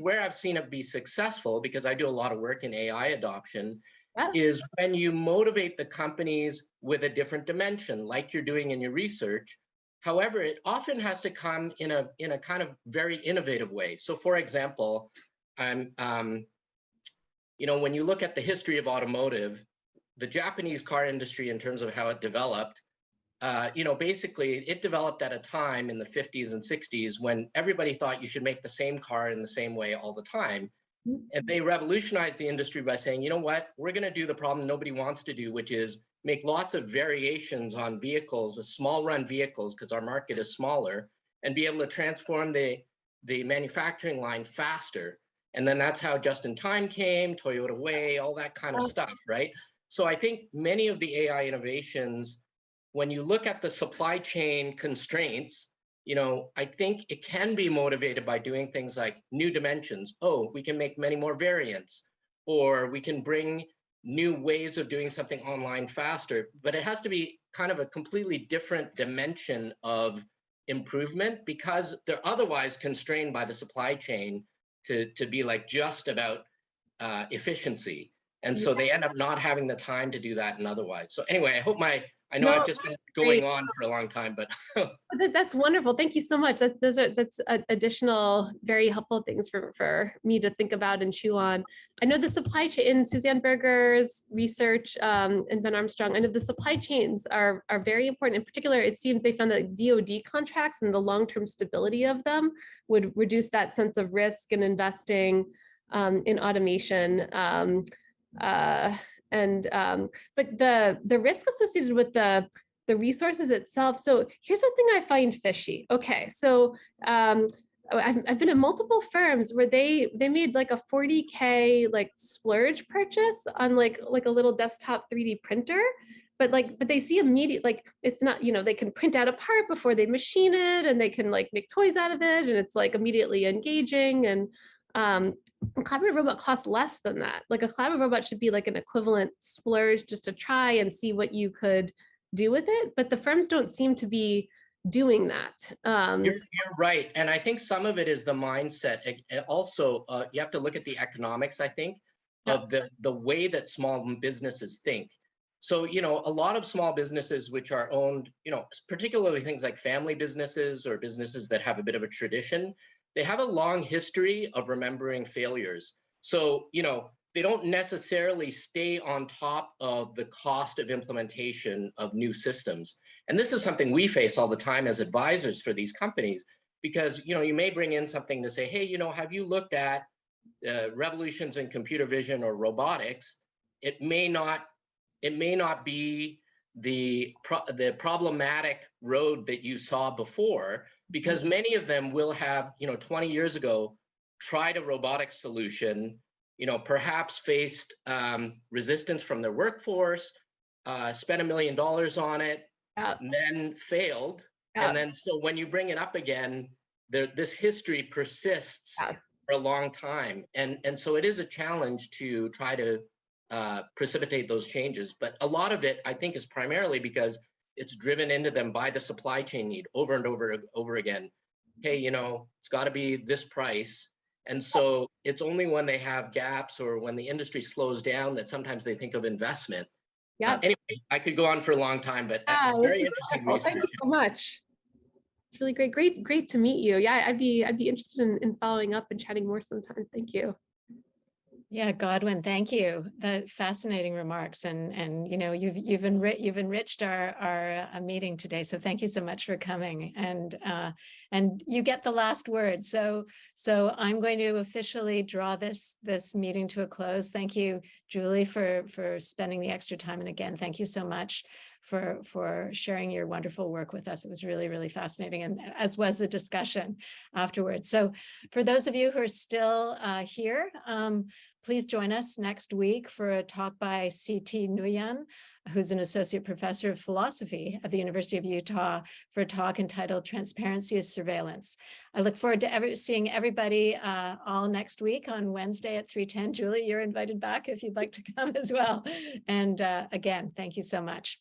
where I've seen it be successful, because I do a lot of work in AI adoption, is when you motivate the companies with a different dimension, like you're doing in your research. However, it often has to come in a kind of very innovative way. So for example, when you look at the history of automotive, the Japanese car industry in terms of how it developed, basically it developed at a time in the 50s and 60s when everybody thought you should make the same car in the same way all the time. And they revolutionized the industry by saying, you know what, we're going to do the problem nobody wants to do, which is make lots of variations on vehicles, small run vehicles, because our market is smaller, and be able to transform the manufacturing line faster. And then that's how just-in-time came, Toyota Way, all that kind of stuff, right? So I think many of the AI innovations, when you look at the supply chain constraints, I think it can be motivated by doing things like new dimensions. Oh, we can make many more variants, or we can bring new ways of doing something online faster, but it has to be kind of a completely different dimension of improvement because they're otherwise constrained by the supply chain to be like just about efficiency. And so they end up not having the time to do that and otherwise. So anyway, I I know No, I've just been going on for a long time, but That's wonderful. Thank you so much. That's additional, very helpful things for me to think about and chew on. I know the supply chain in Suzanne Berger's research and Ben Armstrong. I know the supply chains are very important. In particular, it seems they found that DoD contracts and the long-term stability of them would reduce that sense of risk in investing in automation. But the risk associated with the resources itself. So here's something I find fishy. Okay, so I've been in multiple firms where they made like a 40K like splurge purchase on like a little desktop 3D printer, but they see immediate, like it's not, they can print out a part before they machine it, and they can like make toys out of it, and it's like immediately engaging. And a collaborative robot costs less than that. Like a collaborative robot should be like an equivalent splurge just to try and see what you could do with it, but the firms don't seem to be doing that. you're right. And I think some of it is the mindset. Also, you have to look at the economics, I think, of the way that small businesses think. So, a lot of small businesses which are owned, particularly things like family businesses or businesses that have a bit of a tradition, they have a long history of remembering failures. So, they don't necessarily stay on top of the cost of implementation of new systems. And this is something we face all the time as advisors for these companies, because you may bring in something to say, hey, have you looked at revolutions in computer vision or robotics? It may not be the problematic road that you saw before, because many of them will have 20 years ago tried a robotic solution, perhaps faced resistance from their workforce, spent $1 million on it, and then failed. And then so when you bring it up again, this history persists for a long time. And so it is a challenge to try to precipitate those changes. But a lot of it, I think, is primarily because it's driven into them by the supply chain need over and over again. Hey, it's got to be this price. And so it's only when they have gaps or when the industry slows down that sometimes they think of investment. Yeah. Anyway, I could go on for a long time, but it's very interesting research. Thank you so much. It's really great to meet you. Yeah, I'd be interested in following up and chatting more sometime. Thank you. Yeah, Godwin, thank you. The fascinating remarks, and you've enriched our meeting today. So thank you so much for coming. And you get the last word. So I'm going to officially draw this meeting to a close. Thank you, Julie, for spending the extra time. And again, thank you so much for sharing your wonderful work with us. It was really, really fascinating, and as was the discussion afterwards. So for those of you who are still here, please join us next week for a talk by C.T. Nguyen, who's an associate professor of philosophy at the University of Utah, for a talk entitled Transparency is Surveillance. I look forward to seeing everybody all next week on Wednesday at 3:10. Julie, you're invited back if you'd like to come as well. And again, thank you so much.